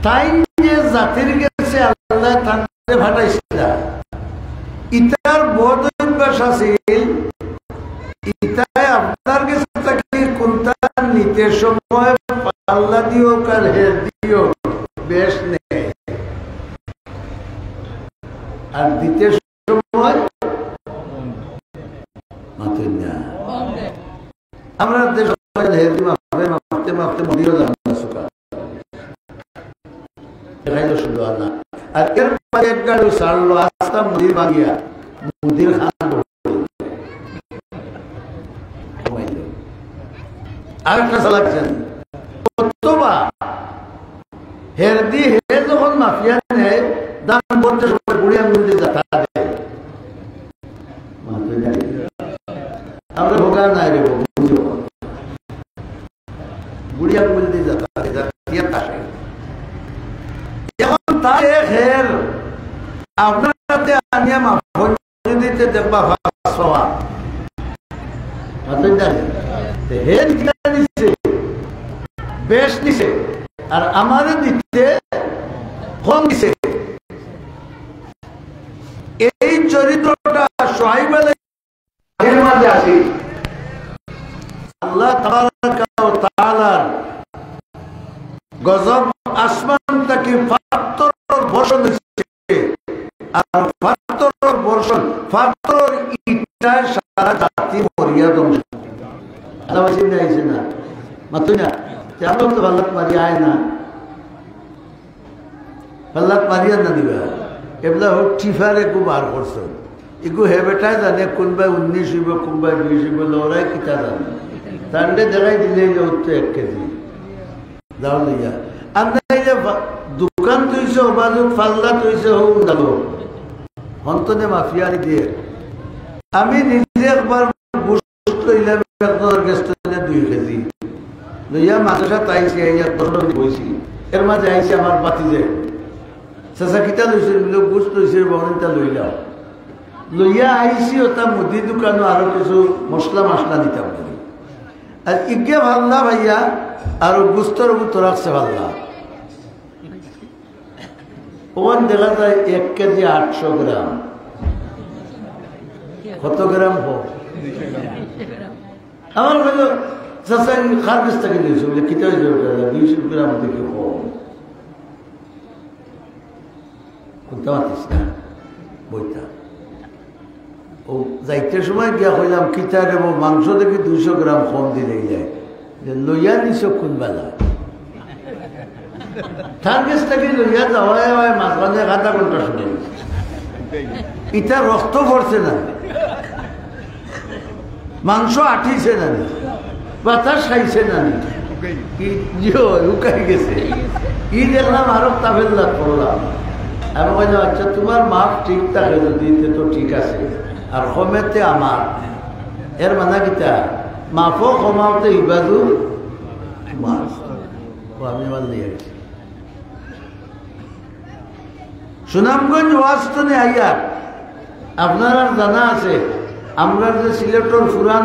তাই যে জাতির কাছে আল্লাহ তাকে ফাটাইছিল ইতার বদ অভ্যাস আছিল ইতাই আপনার কাছে থাকি কোনটা নিতে সময় পাল্লা দিও কার হের দিও বেশ নেই আর দিতে সময় মাতুন না আমরা দেশ হের দি মাপতে মাপতে মরিও যান না সুকা দেখাইলো শুধু না আর এরপরে এক গাড়ি সারলো আস্তা মুদির ভাঙিয়া মুদির খান আর একটা চালাচ্ছেন কতবা হের দি হে যখন মাফিয়া নেয় দাম করতে সময় বুড়িয়া মুড়ি যাতা দেয় আমরা ভোগা নাই রে বুড়িয়া মুড়ি যাতা দেয় এখন তাই হের আপনার সাথে আনিয়া মাফন দিতে দেখবা ভাবা হের নিছে বেশ নিছে আর আমাদের দিতে কম দিছে এই চরিত্রটা সোহাইব আলাইহির মাঝে আছে আল্লাহ তাআলার গজব আসমান থেকে ফাত্তর বর্ষণ হচ্ছে আর ফাত্তর বর্ষণ ফাত্তর ইটার সারা জাতি মরিয়া ধ্বংস আল্লাহ চিন্তা আইছে না মাতুই না আমরা তো পাল্লাত মারি আয় না পাল্লাত মারিয়া না দিবা এগুলা হোক টিফারে খুব বার করছো এগু হে বেটাই জানে কোনবাই 19 হইব কোনবাই 20 হইব লড়াই কিতা জানে তান্ডে দেখাই দিলে যে হচ্ছে 1 কেজি যাও লইয়া আমরা এই যে দোকান তৈছে বাজু পাল্লা তৈছে হোক দালো হন্তনে মাফিয়ারি দিয়ে আমি নিজে একবার গোস্ত ইলাম একদর গেস্ট 2 কেজি লইয়া মাদ্রাসা তাইছে এই দরদ বইছি এর মাঝে আইছে আমার বাতিজে চাচা কিতা লইছে বলে গোস্ত লইছে বহনটা লইলাম লইয়া আইছি ওটা মুদি দোকানও আরো কিছু মশলা মশলা দিতাম আর ইগে ভাল্লা ভাইয়া আর গোস্তর উপর রাখছে ভাল্লা ওখান দেখা যায় 1 কেজি 800 গ্রাম কত গ্রাম হোক আমার বললো চাচা খার কাছ থেকে দিয়েছে বলে কিতা 200 গ্রাম থেকে হোক কোনটা মাতিস না বইটা ও যাইতে সময় গিয়া কইলাম কিতা রে মাংস দেখি 200 গ্রাম কম দিলেই যায় লইয়া নিছ কোন বেলা তার কাছ থেকে লইয়া যাওয়ায় মাঝখানে 1/2 ঘন্টা শুনে ইটা রক্ত পড়ছে না মাংস আঠিছে না বাতাস খাইছে না লুকাই গেছে ই দেখলাম আরো তাফেল্লা করলাম আমি বললাম আচ্ছা তোমার মাপ ঠিক থাকে যদি তো ঠিক আছে আর কমেতে আমার এর মানে কিতা মাফও কমাওতে ইবাদু আমি মাল নিয়ে গেছি সুনামগঞ্জ ওয়াজতনে আইয়া আপনার আর জানা আছে আমরা যে সিলেটর ফুরান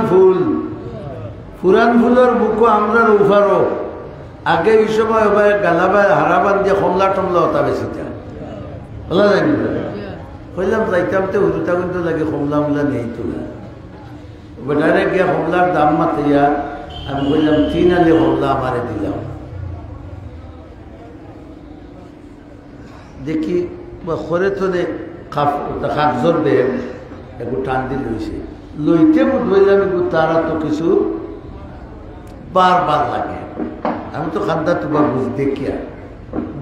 ফুলের বুকও আমরা উফারো আগে এই সময় গালাবাই হারাবান দিয়ে কমলা টমলা হতা বেশি বলা যায় কইলাম যাইতাম তো হুজুরটা কিন্তু লাগে কমলা মমলা নেই তো বেটারে গিয়া কমলার দাম মাতিয়া আমি বললাম 3 আলি কমলা আমারে দিলাম দেখি খরে তো কাগজর বেগ একটু টান দিয়ে লইছে লইতে বললাম একটু তারা তো কিছু বারবার লাগে আমি তো খাদ্যা তোমার বুঝ দেখিয়া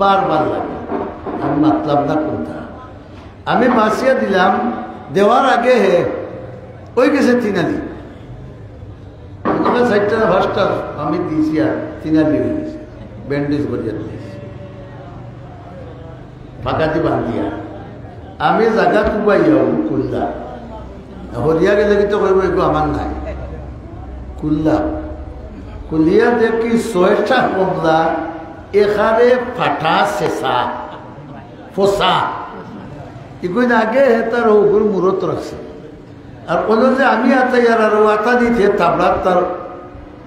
বারবার লাগে আমি মাতলাম না কোনটা আমি বাঁচিয়া দিলাম দেওয়ার আগে ওই গেছে 3 আলি 60টা না 5টা আমি দিয়েছি আর 3 আলি হয়ে গেছে ব্যান্ডেজ করিয়া দিয়েছি ফাঁকাতি বান্ধিয়া আমি জায়গা কুবাইয়া কুল্লা হরিয়া গেলে কিন্তু কইব এগুলো আমার নাই কুল্লা কুলিয়া দেখি 6টা কমলা এখানে ফাটা শেষা ফোসা এগুলো আগে তার ওগুলো মূরত রাখছে আর বললো যে আমি আতাই আর আতা দিতে তাবড়ার তার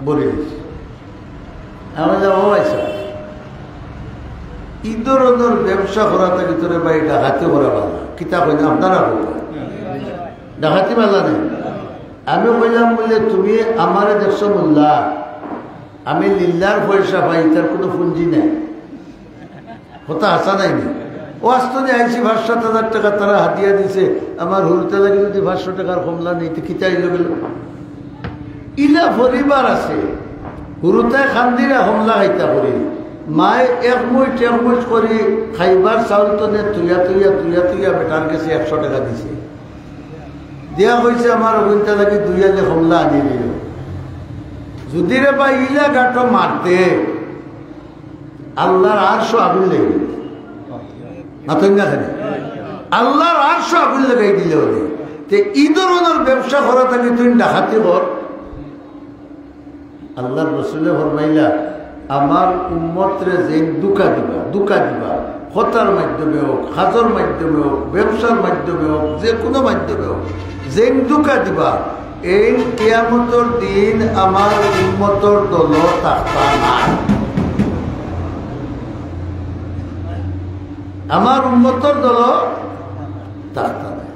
বলে দিচ্ছি আমার ও আচ্ছা ই ধরনের ব্যবসা করার ভিতরে ভাই ডাকাতি করা পালা কিতা কই না আপনারা ডাকাতি পালা নেই। আমি কইলাম বলে তুমি আমারে দেখছো মোল্লা, আমি লিল্লার পয়সা পাই, তার কোনো পুঁজি নেই, কথা আসা নাই নি। ও আসতে আইসি 5-7 টাকা তারা হাতিয়া দিছে, আমার হুরতে লাগে যদি 500 টাকার কমলা নেই তো কিতা ইলো গেল। ইলা পরিবার আছে হুরুতায় খান্দিরা কমলা খাইতা করি, মায় এক মুঠ করি খাইবার চাউল তো নে তুইয়া বেটার গেছে 100 টাকা দিছে, দেয়া হয়েছে আমার অভিনতা লাগে 2 আলে কমলা আনি দিল। যদি রে বা ইলা গাটো মারতে আল্লাহর আরশো আগুন লেগে আল্লাহর আরশো আগুন লাগাই দিলে ওদের ই ধরনের ব্যবসা করা থাকে তুই ডাকাতি কর। আল্লাহর রসুলে ফরমাইলা আমার উম্মতরে যে দুকা দিবা কথার মাধ্যমে হোক, হাজর মাধ্যমে হোক, ব্যবসার মাধ্যমে হোক, যে কোনো মাধ্যমে হোক, যে দুকা দিবা এই কিয়ামতের দিন আমার উম্মতর দল থাকবা নাই। আমার উম্মতর দল থাকতা নাই।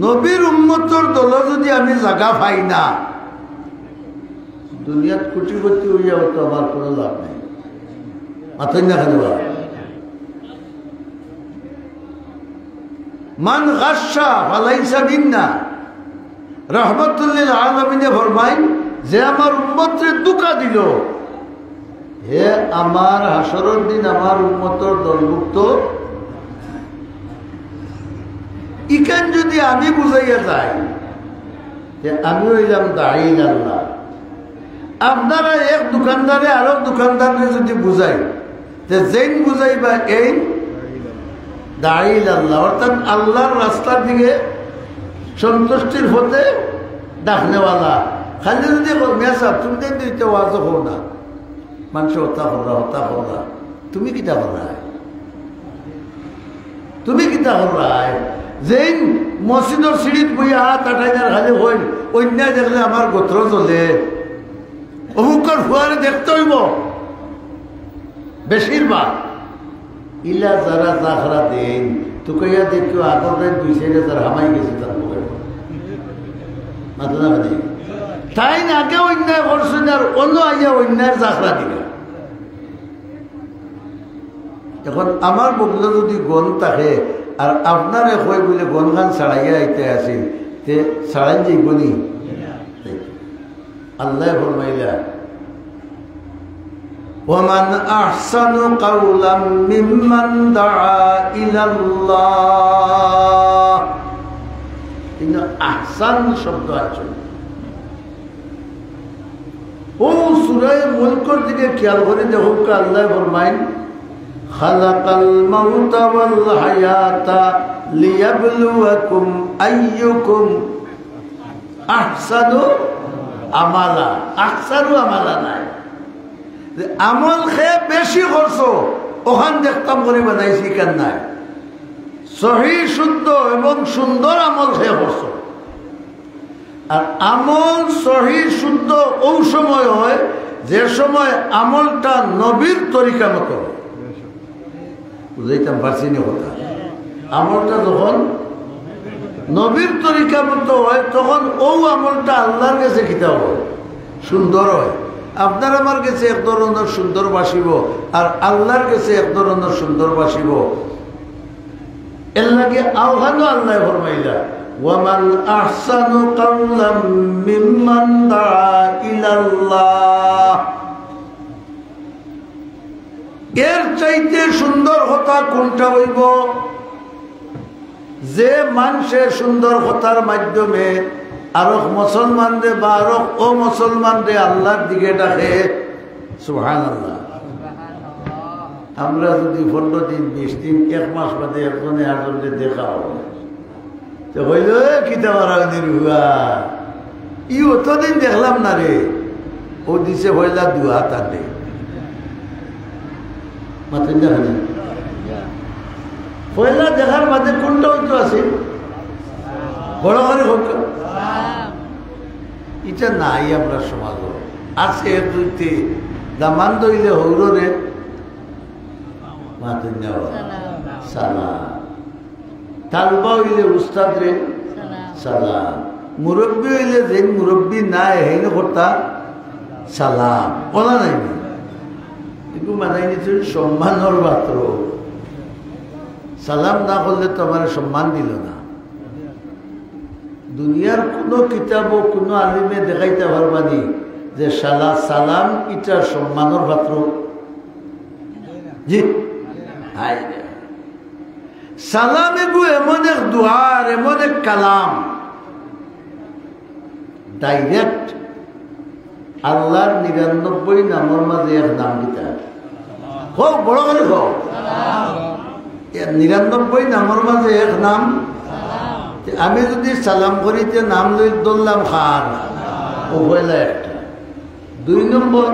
নবীর উম্মতর দল যদি আমি জায়গা পাই না, দুনিয়াত কোটিপতি হইয়াও তো আমার কোনো লাভ নেই। মাথায় না খালি মান গাসা ফালাইসা মিন্না, রহমতুল্লিল আলামিনে ফরমাই যে আমার উম্মতরে দুকা দিল, হে আমার হাসরের দিন আমার উম্মতর দলভুক্ত। ইখান যদি আমি বুঝাইয়া যাই যে আমি হইলাম দায়ী আল্লাহ, আপনারা এক দোকানদারে আরো দোকানদারে যদি বুঝাই যে যেন বুঝাইবা এই দায়ী আল্লাহ, অর্থাৎ আল্লাহর রাস্তার দিকে সন্তুষ্টির হতে ডাকনেওয়ালা। খালি যদি মেসা তুমি দেন দিতে ওয়াজ হো না, মানুষ হতা হরা তুমি কিতা করায়, তুমি কিতা করায়। যেই মসজিদের সিঁড়িত বইয়া হাত আটাইনার খালি হইল, অন্যায় দেখলে আমার গোত্র চলে, অমুকর হুয়ারে দেখতে হইব। বেশিরভাগ ইলা যারা জাখরা দেন তুকাইয়া দেখো আগরে 2-4 হামাই গেছে তার মোবাইল মাথা না দেয় তাই না, আগে অন্যায় করছেন আর অন্য আইয়া অন্যায়ের জাখরা দিবে। এখন আমার বগলে যদি গন থাকে আর আপনারে কই বলে গন গান ছাড়াইয়া আইতে আসি তে ছাড়াই যাইবনি। আল্লাহ ফরমাইলা ومن أحسن قولا ممن دعا إلى الله। إن أحسن শব্দ আছে ও সূরা মুলকের দিকে খেয়াল করে দেখো, আল্লাহ ফরমায় খালাকাল মাউতা ওয়াল হায়াতা লিয়াবলুয়াকুম আইয়ুকুম আহসানু আমালা। আহসানু আমালা নাই, আমল খেয়ে বেশি করছো ওখান দেখতাম করে বানাইছি কেন নাই, সহি শুদ্ধ এবং সুন্দর আমল খেয়ে করছো। আর আমল সহি শুদ্ধ ওই সময় হয় যে সময় আমলটা নবীর তরিকা মতো। বুঝাইতাম পারছি না কথা, আমলটা যখন নবীর তরিকা মতো হয় তখন ও আমলটা আল্লাহর কাছে কিতাব হয়, সুন্দর হয়। আপনার আমার কাছে এক ধরনের সুন্দর বাসিব আর আল্লাহর কাছে এক ধরনের সুন্দর বাসিব। এর লাগে আহ্বানও আল্লাহ ফরমাইলা ওয়ামান আহসানু কাওলাম মিম্মান দাআ ইলাল্লাহ। এর চাইতে সুন্দর কথা কোনটা হইব? যে মানুষের সুন্দর কথার মাধ্যমে আরো মুসলমান রে বা আরো ও মুসলমান রে আল্লাহর দিকে ডাকে। সুবহানাল্লাহ। আমরা যদি 15 দিন 20 দিন 1 মাস বাদে একজনে আরেকজনকে দেখা হবে তো হইল কিতাব আরাগনির হুয়া ই অতদিন দেখলাম না রে, ও দিছে হইলা 2 হাত আনে মাথা দেখেন পয়লা দেখার বাদে কোনটা হইতো আছে বড় করে হোক এটা নাই। আমরা সমাজ আছে দুইতে দামান দইলে হৌরে সালাম। তালবা হইলে উস্তাদ রে সালাম। মুরব্বী হইলে যে মুরব্বী নাই হেন করতা সালাম বলা নাই। কিন্তু মানাই নিচ্ছিল সম্মানের পাত্র। সালাম না করলে তো আমার সম্মান দিল না। দুনিয়ার কোনো কিতাব কোনো আলিমে দেখাইতে পারবানি যে সালাম এটা সম্মানের পাত্র। জি সালাম এগু এমন এক দুয়ার, এমন এক কালাম ডাইরেক্ট আল্লাহর 99 নামের মাঝে এক নাম দিতা হোক বড় করে হোক 99 নামের মাঝে এক নাম। আমি যদি সালাম করিতে নাম লই ধরলাম খান ও হইলা একটা। 2 নম্বর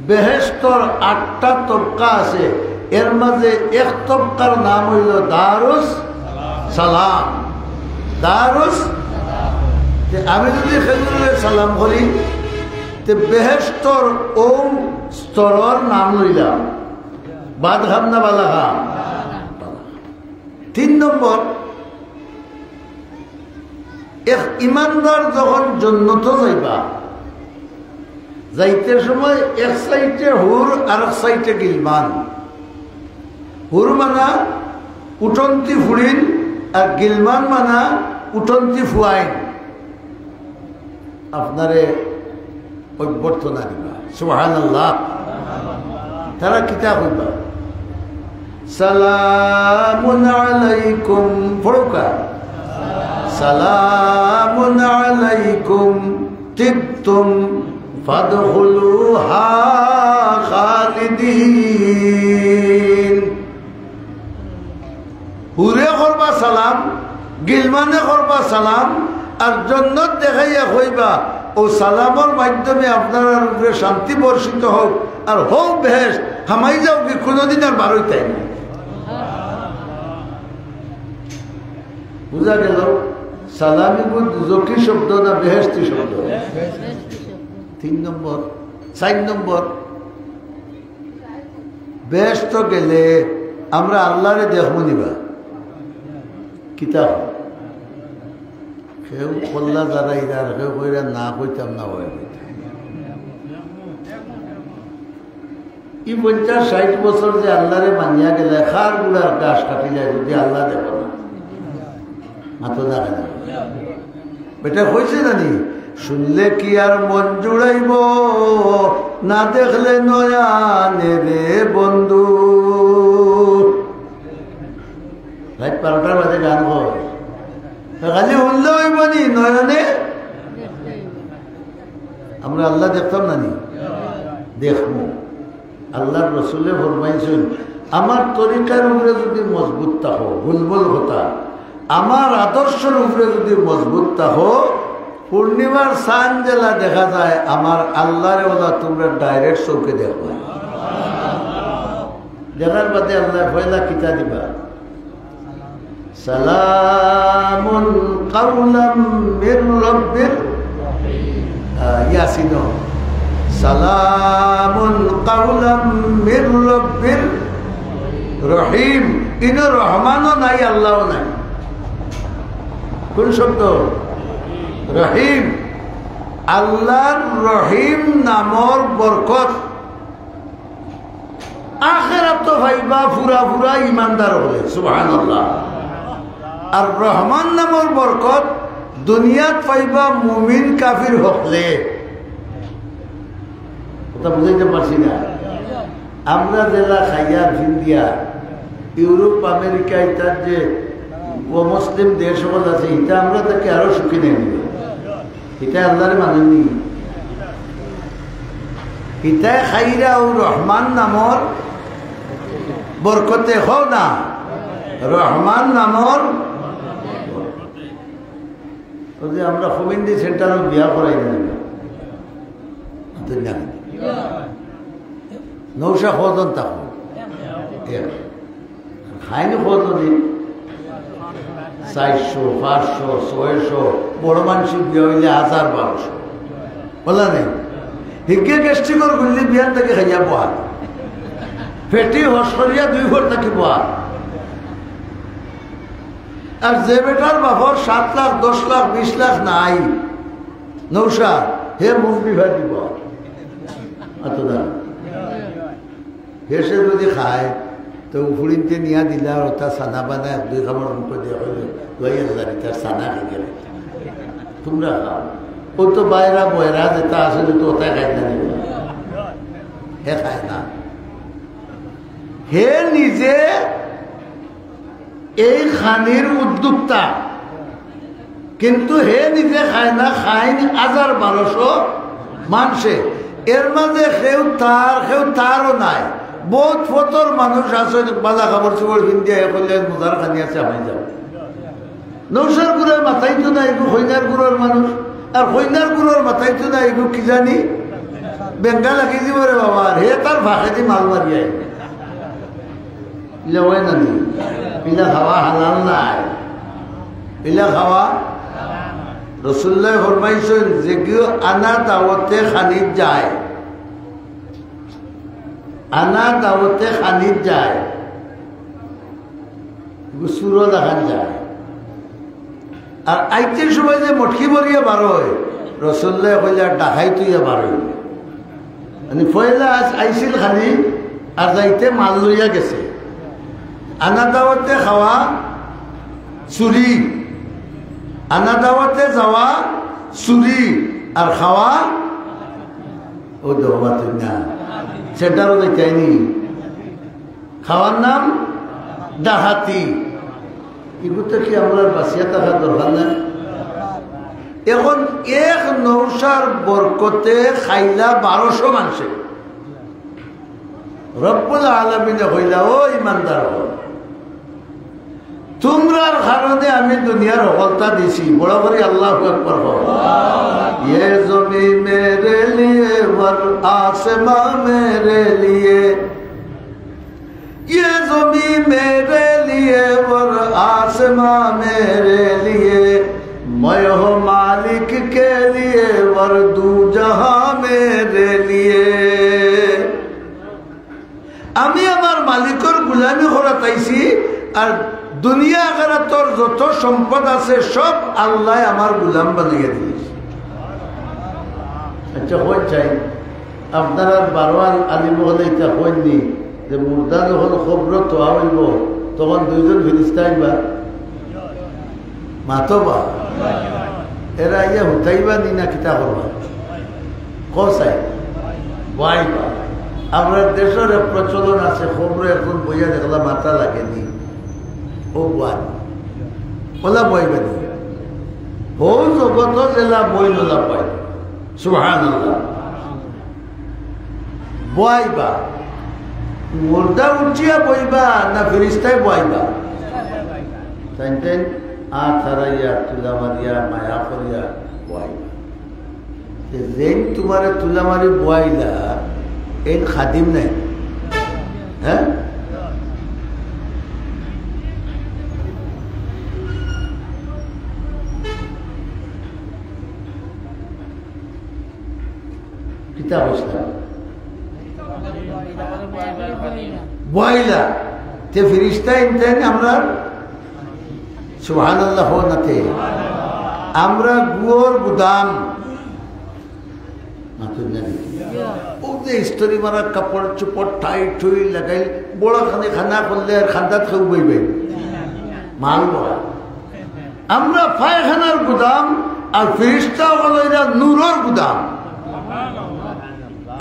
বেহেশতর 8টা তবকা আছে, এর মাঝে এক তবকার নাম হইল দারুস সালাম। দারুস আমি যদি খেজুরে সালাম করি তে বেহেশতর ওম স্তরের নাম লইলাম। বাদ খাম না বালা খাম? 3 নম্বর এক ইমানদার যখন জন্নত যাইবা, যাইতে সময় এক সাইডে হুর আর এক সাইডে গিলমান। হুর মানা উঠন্তি ফুড়িন আর গিলমান মানা উঠন্তি ফুয়াইন। আপনারে অভ্যর্থনা দিবা সুবহানাল্লাহ। তারা কিতাব হইবা সালামুন আলাইকুম ফড়কা সালামুন আলাইকুম তিবতুম ফাদখুলুহা খালিদিন। হুরে করবা সালাম, গিলমানে করবা সালাম, আর জন্নত দেখাইয়া কইবা ও সালামের মাধ্যমে আপনার উপরে শান্তি বর্ষিত হোক আর হোক বেহেশত। হামাই যাও কি কোনোদিন আর বারোইতাই না। বুঝা গেল? সালামি জকি শব্দ না বেহেশতি শব্দ? 3 নম্বর। 4 নম্বর বেহেশত গেলে আমরা আল্লাহরে দেখবো নিবা কিতাব। কেউ কল্লা যারা ইরার কেউ কইরা না কইতাম না হয়। ই 50-60 বছর যে আল্লাহরে মানিয়া গেলে খার গুড়ার গাছ কাটিলে যদি আল্লাহ দেখো না মাথো না কেন বেটা হয়েছে জানি। শুনলে কি আর মন জুড়াইব, না দেখলে নয়ানে রে বন্ধু। রাত 12টার বাজে গান হয়, খালি শুনলে হইব নি নয়নে? আমরা আল্লাহ দেখতাম না নি? দেখবো। আল্লাহর রসুলে ফরমাইছেন আমার তরিকার উপরে যদি মজবুত থাকো, বুলবুল হতা, আমার আদর্শের উপরে যদি মজবুত থাকো, পূর্ণিমার সান জেলা দেখা যায় আমার আল্লাহরে ওলা তোমরা ডাইরেক্ট চৌকে দেখো। দেখার বাদে আল্লাহ পয়লা কিতা দিবা সালামুন কাওলাম মির রাব্বির ইয়াসিন। সালামুন কাওলাম মির রাব্বির রহিম। ইনো রহমানও নাই আল্লাহও নাই। কোন শব্দ? রহিম। আল্লাহর রহিম নামর বরকত আখিরাত তো ভাইবা পুরা পুরা ইমানদার হলে সুবহানাল্লাহ। আর রহমান নামর বরকত দুনিয়াত পাইবা মুমিন কাফির হলে। কথা বুঝাইতে পারছি না? আমরা জেলা খাইয়ার ইন্ডিয়া ইউরোপ আমেরিকা ইত্যার যে অমুসলিম দেশ সকল আছে, এটা আমরা তাকে আরো সুখী নেই। এটা আল্লাহরে মানেননি। ইতায় খাইরা ও রহমান নামর বরকতে হও না, রহমান নামর। আমরা কমিউনিটি সেন্টারে বিয়া করাই না, নৌশা খোঁজন থাকো খাইনি খোঁজনি 400, 500, 600, বড় মানুষের বিয়ে হইলে 1000-1200 বলা নেই। হিগে গেস্টিকর গুলি বিয়ার থেকে খাইয়া পোয়া ফেটি হসরিয়া 2 ভর থাকিব আর যে বেটার বাপর 7 লাখ 10 লাখ 20 লাখ নাই নৌসা হে মুখ বিভা দিব আতদা হেসে যদি খায় তো উফুরিতে নিয়া দিলা ওটা সানা বানায় 2 খাবার মুখ দিয়ে লইয়া যাবে তার সানা খেয়ে তোমরা খাও ও তো বাইরা বয়রা যেটা আসলে তো ওটা খাই না হে খায় না হে নিজে এই খানির উদ্যোক্তা কিন্তু হে নিজে খায় না খায়নি 1200 মানুষে এর মাঝে কেউ তারও নাই বহুত ফতর মানুষ আছে বাজা খাবার চুবর হিন্দিয়া করলে মোজার খানি আছে আমি যাও নৌসার গুড়ের মাথায় তো না এগু হইনার গুড়ের মানুষ আর হইনার গুড়ের মাথায় তো না এগু কি জানি বেঙ্গা লাগি দিব রে বাবা হে তার ভাষা দি মাল মারিয়ায় ইলা হয় না নি ইলা খাওয়া হালাল নাই ইলা খাওয়া রাসূলুল্লাহ ফরমাইছেন যে কেউ আনা দাওয়াতে খানিত যায় আনা দাওয়াতে খানিত যায় গুসুরো দেখান যায় আর আইতের সময় যে মটকি মরিয়া বার হয় রাসূলুল্লাহ কইলা ডাকাই তুইয়া বার হয় মানে পয়লা আইছিল খালি আর যাইতে মাল লইয়া গেছে আনা দাওয়াতে খাওয়া চুরি আনা দাওয়াতে যাওয়া চুরি আর খাওয়া ও দেওয়া তুই না সেটারও দেখায়নি খাওয়ার নাম ডাহাতি এগুলো কি আমরা বাঁচিয়া থাকার দরকার না এখন এক নৌসার বরকতে খাইলা 1200 মানুষে রব্বুল আলামিনে কইলা ও ইমানদার তোমরার কারণে আমি দুনিয়ার হলতা দিছি বড় করে আল্লাহু আকবার বল ये ज़मीन मेरे लिए वर आसमां मेरे लिए ये ज़मीन मेरे लिए वर आसमां मेरे लिए मैं हो मालिक के लिए वर दू जहां मेरे लिए আমি আমার মালিকের গোলামি করা তাইছি আর দুনিয়া আখিরাতের যত সম্পদ আছে সব আল্লাহ আমার গোলাম বানিয়ে দিয়েছে আচ্ছা হয়ে চাই আপনারা বারোয়াল আলিম হলে এটা হয়নি যে মুর্দা যখন খবর তোয়া হইব তখন 2 জন ফিরিস্তা আইবা মাতবা এরা ইয়া হুতাইবা নি না কিতা করবা কসাই বাইবা আমরা দেশের প্রচলন আছে খবর এখন বইয়া দেখলা মাথা লাগেনি ও বাদ ওলা বইবে নি হো জগত জেলা বই নোলা পাই সুবহানাল্লাহ বইবা মুর্দা উঠিয়া বইবা না ফিরিস্তায় বইবা তাই তাই আথারাইয়া তুলা মারিয়া মায়া করিয়া বইবা যেন তোমারে তুলা মারি বইলা এই খাদিম নাই হ্যাঁ কিতা অবস্থা বইলা তে ফিরিস্তা ইনতেন আমরা সুবহানাল্লাহ নাতে আমরা গুয়োর গুদাম ও যে স্তরি মারা কাপড় চুপড় টাইট ঠুই লাগাই বড় খানে খানা করলে আর খান্দাত খেউ বইবে মাল বড় আমরা পায়খানার গুদাম আর ফিরিস্তা হলো এরা নূরের গুদাম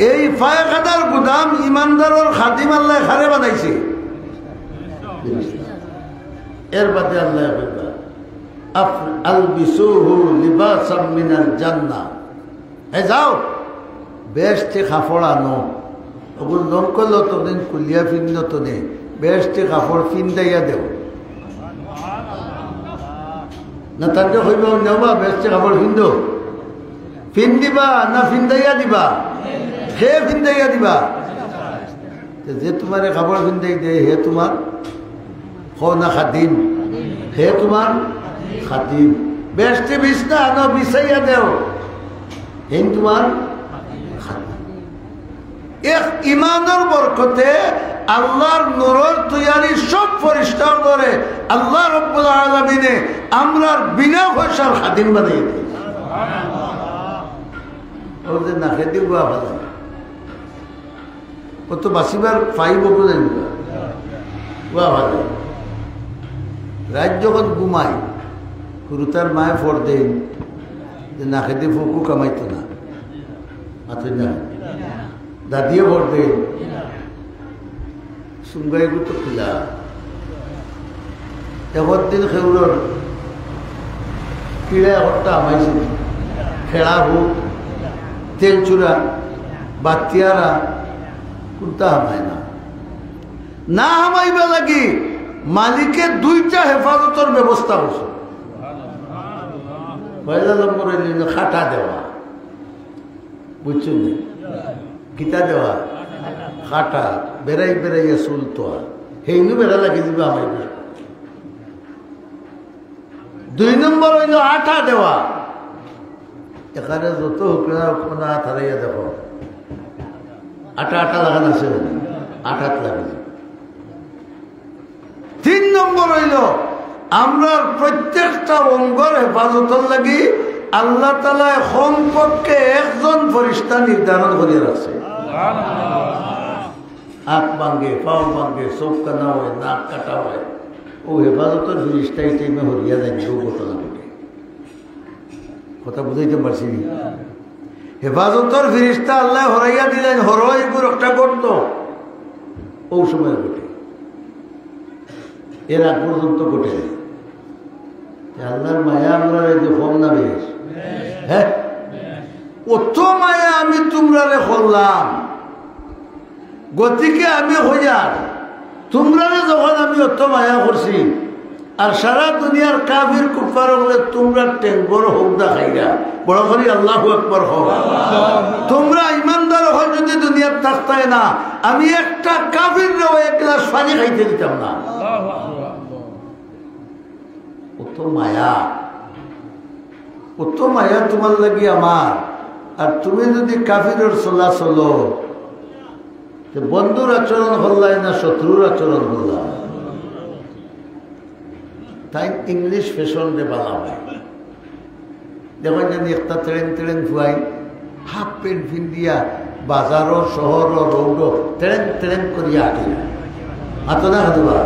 এই পায়খানার গুদাম ইমানদারের খাদিম আল্লাহ খারে বানাইছে এর বাদে আল্লাহ আলবিসুহু লিবাসাম মিনাল জান্নাহ এ যাও বেশটি কাপড় আনো ওগুলো নম করলো তো দিন কুলিয়া ফিন্ন তো নেই বেশটি কাপড় ফিন্দাইয়া দেও না তাকে হইব নেবা বেশটি কাপড় ফিন্দো ফিন দিবা না ফিন্দাইয়া দিবা হে ফিন্দাইয়া দিবা যে তোমার কাপড় ফিন্দাই দে হে তোমার হো না খাদিম হে তোমার খাদিম বেশটি বিছনা আনো বিছাইয়া দেও হে তোমার এক ইমানের বরকতে আল্লাহর নূরের তৈয়ারি সব ফেরেশতা করে আল্লাহ রাব্বুল আলামিনে আমরার বিনা পয়সার খাদিম বানিয়ে দেয়। ওদের না খেতে গুয়া ভালো কত বাসিবার ফাইব বলে গুয়া ভালো রাত যখন ঘুমাই কুরুতার মায়ে ফোর দেন যে না খেতে ফুকু কামাইতো না মাথুর না দাদিও ভোট দেন সুঙ্গাই গুতো খোলা এবার দিন খেউলর কিড়া একটা আমাইছিল খেড়া হোক তেল চূড়া বাতিয়ারা কোনটা হামায় না না হামাইবা লাগি মালিকে দুইটা হেফাজতের ব্যবস্থা করছে। পয়লা নম্বর হইল খাটা দেওয়া, বুঝছেন কিতা দেওয়া খাটা বেড়াই বেড়াইয়া চুলতোয়া সেইনু বেড়া লাগি দিবে আমার। 2 নম্বর হইল আঠা দেওয়া, এখানে যত হুকনা হারাইয়া দেখো আটা আটা লাগানো আছে আঠাত লাগে। 3 নম্বর হইল আমরা প্রত্যেকটা অঙ্গর হেফাজতের লাগি আল্লাহ তাআলা কমপক্ষে একজন ফেরেশতা নির্ধারণ করিয়া রাখছে। হাত ভাঙ্গে, পাও ভাঙ্গে, চোখ কানা হয়, নাক কাটা হয়, ও হেফাজতের ফেরেশতা এই টাইমে হরিয়া যায় কেউ ঘটনা ঘটে। কথা বুঝাইতে পারছি? হেফাজতের ফেরেশতা আল্লাহ হরাইয়া দিলেন, হরই একটা করতো ও সময় ঘটে, এর আগ পর্যন্ত ঘটে। আল্লাহর মায়া আমরা কম না বেশ? হ্যাঁ, অত মায়া আমি তোমরারে করলাম, গতিকে আমি হইয়ার তোমরারে যখন আমি অত মায়া করছি আর সারা দুনিয়ার কাফির কুফার হলে তোমরা টেঙ্গর হোক দেখাইয়া বড় করি আল্লাহু আকবার হোক। তোমরা ইমানদার হল যদি দুনিয়ার থাকতায় না, আমি একটা কাফির এক গ্লাস পানি খাইতে দিতাম না। কত মায়া, কত মায়া তোমার লাগি আমার। আর তুমি যদি কাফিরের চলা চলো, বন্ধুর আচরণ হল্লাই না শত্রুর আচরণ হল্লা? তাই ইংলিশ ফ্যাশন রে বলা হয়। দেখো জানি একটা ট্রেন ট্রেন ফুয়াই হাফ প্যান্ট ফিন্দিয়া বাজারও শহর রৌড ট্রেন ট্রেন করিয়া আটে হাতো না হাতবা।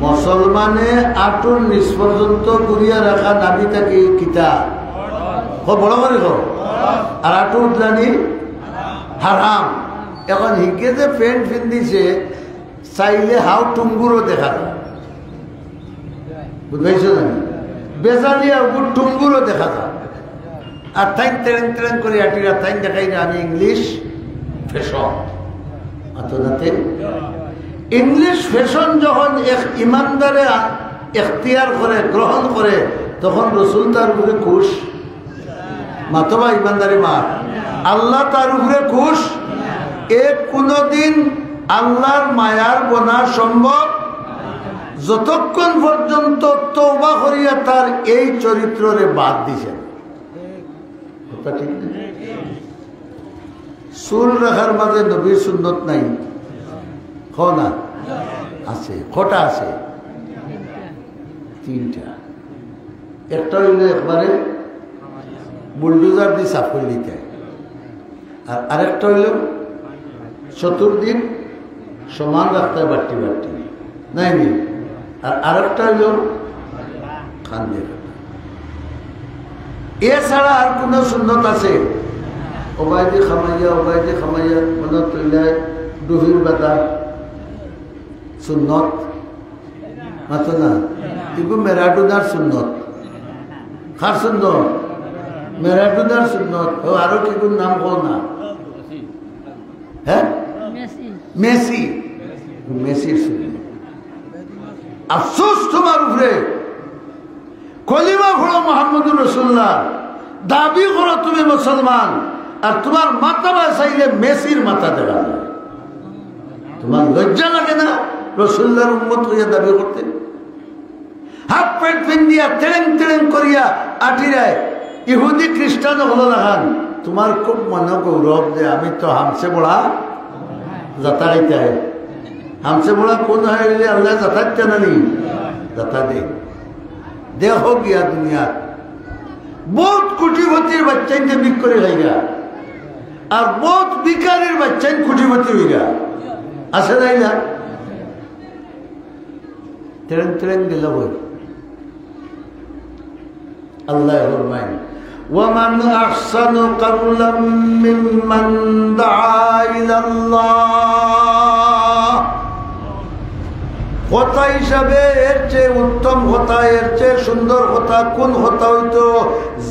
মুসলমানে আটুর নিচ পর্যন্ত করিয়া রাখা নাবি থাকি কিতা বড় করে হোক, আর আটু উঠলানি হারাম। এখন হিকে যে প্যান্ট ফিন্দিছে চাইলে হাও টুঙ্গুরও দেখা যায়, বুঝাইছ না? বেজালিয়া টুঙ্গুরও দেখা যায়। আর তাই ট্রেন ট্রেন করে আটিরা তাই দেখাই না আমি ইংলিশ ফ্যাশন। আতনাতে ইংলিশ ফ্যাশন যখন এক ইমানদারে এখতিয়ার করে গ্রহণ করে তখন রসুল তার উপরে খুশ, মাতবা ইমানদারি মা আল্লাহ তার উপরে খুশ। কোনদিন আল্লাহর মায়ার বনা সম্ভব যতক্ষণ পর্যন্ত তওবা করিয়া তার এই চরিত্ররে বাদ দিছেন। ঠিক না? চুল রাখার মাঝে নবীর সুন্নত নাই না? আছে, কটা আছে? 3টা। একটা হইলে একবারে বুলডোজার দিয়ে সাফ করে দিতে, আর আরেকটা হইল চতুর্দিন সমান রাখতে বাট্টি বাট্টি নাই নি, আর আরেকটা হইল খান দিয়ে। এছাড়া আর কোন সুন্নত আছে? ওবায়দি খামাইয়া মনে তৈলায় ডুহির বাতা সুন্নত মাতো না। এগুলো মেরাডুনার সুন্নত। খার সুন্নত মেরাডুনার সুন্নত। আরো কি নাম কো না? হ্যাঁ, মেসি, মেসির সুন্নত। আফসোস তোমার উপরে, কলিমা পড়ো মুহাম্মদুর রাসূলুল্লাহ, দাবি করো তুমি মুসলমান, আর তোমার মাথা চাইলে মেসির মাথা দেখা যায়। তোমার লজ্জা লাগে না রাসূলুল্লাহর উম্মত হইয়া দাবি করতে? হাফ প্যান্ট পিন্দিয়া ট্রেন ট্রেন করিয়া আটিরায় ইহুদি খ্রিস্টান হলো লাগান। তোমার খুব মনে গৌরব যে আমি তো হামসে বড়া যাতা গাইতে হয়, हमसे बड़ा कौन है अल्लाह जता नहीं जता दे देखो गया दुनिया बहुत कोटिपतिर बच्चा बिक करे खाइगा और बहुत बिकारेर बच्चा कोटिपति होगा आसे नहीं ना ट्रेन ट्रेन दिल अल्लाह फरमाए वमन अहसनु कौलन मिम्मन दआ इलल्लाह কথা হিসাবে এর চেয়ে উত্তম কথা এর চেয়ে সুন্দর কথা কোন কথা হইতো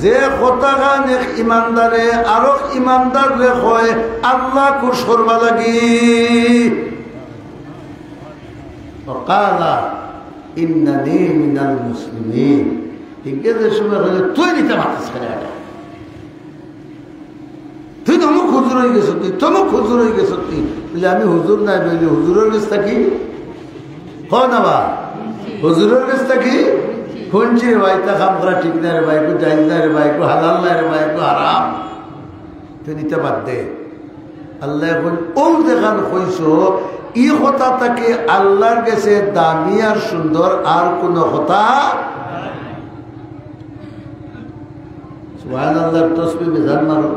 যে কথা গান এক ইমানদারে আরো ইমানদার রে হয় আল্লাহ খুশ করবা লাগি ওয়াকালা ইন্নানি মিনাল মুসলিমিন ঠিক আছে সময় হলে তুই নিতে পারছিস কেন তুই তো মুখ হুজুর হয়ে গেছ তুই তমুক হুজুর হয়ে গেছ তুই বলে আমি হুজুর নাই বলি হুজুরের কাছ থাকি বা হুজুরের কাছ থাকি শুনছি রে ভাই তা কাম করা ঠিক না রে ভাই কো জায়েজ না রে ভাই কো হালাল না রে ভাই কো হারাম তুই নিতে বাদ দে আল্লাহ এখন ওল দেখান কইছো ই কথা তাকে আল্লাহর কাছে দামি আর সুন্দর আর কোন কথা সুবহানাল্লাহর তাসবিহ বেজান মারো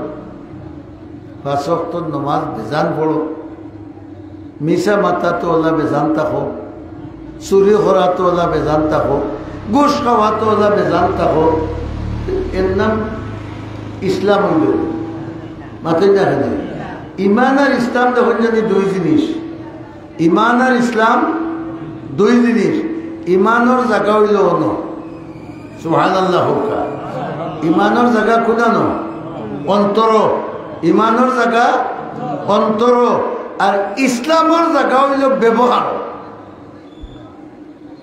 পাঁচ ওয়াক্ত নামাজ বেজান পড়ো মিশা মাথা তো আল্লাহ বেজান থাকো চুরি করা তো আল্লাহ বেজান থাকো ঘুষ খাওয়া তো আল্লাহ বেজান থাকো এর নাম ইসলাম হইল মাথায় না কেন ইমান আর ইসলাম দেখুন জানি দুই জিনিস ইমান আর ইসলাম দুই জিনিস ইমানের জায়গা হইল অন সুবহানাল্লাহ হোকা ইমানের জায়গা কোনানো অন্তর ইমানের জায়গা অন্তর আর ইসলামের জায়গা হইল ব্যবহার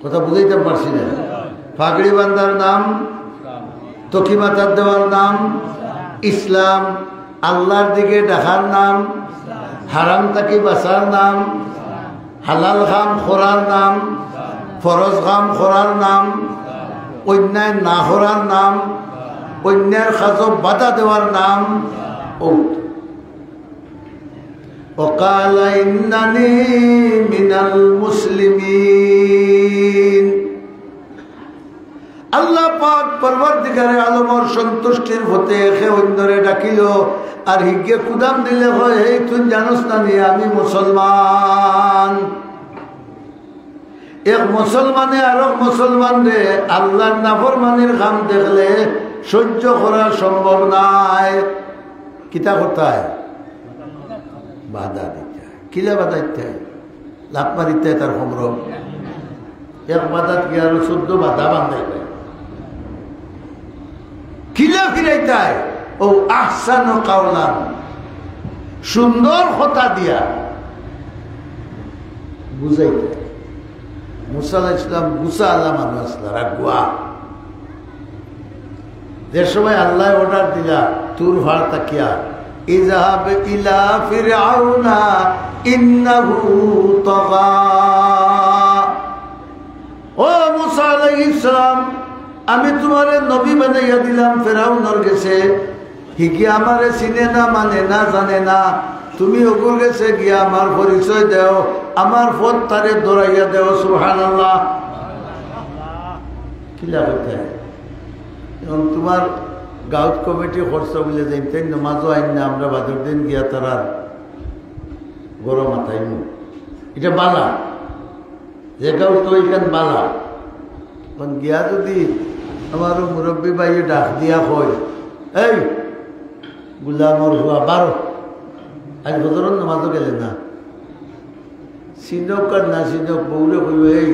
কথা বুঝাইতে পারছি না পাগড়ি বান্ধার নাম তকি মাথার দেওয়ার নাম ইসলাম আল্লাহর দিকে ডাকার নাম হারাম তাকি বাঁচার নাম হালাল খাম খোরার নাম ফরজ খাম খোরার নাম অন্যায় না করার নাম অন্যায়ের কাজে বাধা দেওয়ার নাম ও وقال إنني من المسلمين আল্লাহ পাক পরবর্তীকারে আলমর সন্তুষ্টির হতে খে অন্যরে ডাকিল আর হিগে কুদাম দিলে হয় এই তুই জানোস না নি আমি মুসলমান এক মুসলমানে আর এক মুসলমান রে আল্লাহর নাফরমানির কাম দেখলে সহ্য করা সম্ভব নাই কিতা কোথায় বাধা দিতে হয় কিলা বাধা দিতে হয় লাভ মারিতে তার সম্ভব এক বাধাত কি আরো 14 বাধা বান্ধাইতে কিলা ফিরাইতে হয় ও আহসানু কাওলান সুন্দর কথা দিয়া বুঝাইতে মুসা আলাইহিস সালাম গুসা আল্লাহ মানুষ আসলা রাগুয়া যে সময় আল্লাহ অর্ডার দিলা তুর ভাড় তাকিয়া ইযহাব ইলা ফিরআউনা ইন্নাহু তাগা ও মুসা আলাইহিস সালাম আমি তোমারে নবী বানাইয়া দিলাম ফিরআউনের কাছে হিকি আমারে চিনে না মানে না জানে না তুমি ওগুর কাছে গিয়া আমার পরিচয় দাও আমার পথ তারে দৌড়াইয়া দাও সুবহানাল্লাহ কি লাগতে এবং তোমার গাউট কমিটি খরচ বলে যাইতেন নামাজও আইন না আমরা বাদর দিন গিয়া তারা গরম মাথায় মু এটা বালা যে গাউট তো এখান বালা এখন গিয়া যদি আমার মুরব্বী ভাইয়ে ডাক দিয়া হয় এই গুলামর হুয়া 12 আজ বদরের নামাজও গেলে না সিনক আর না সিনক বউরে কইব এই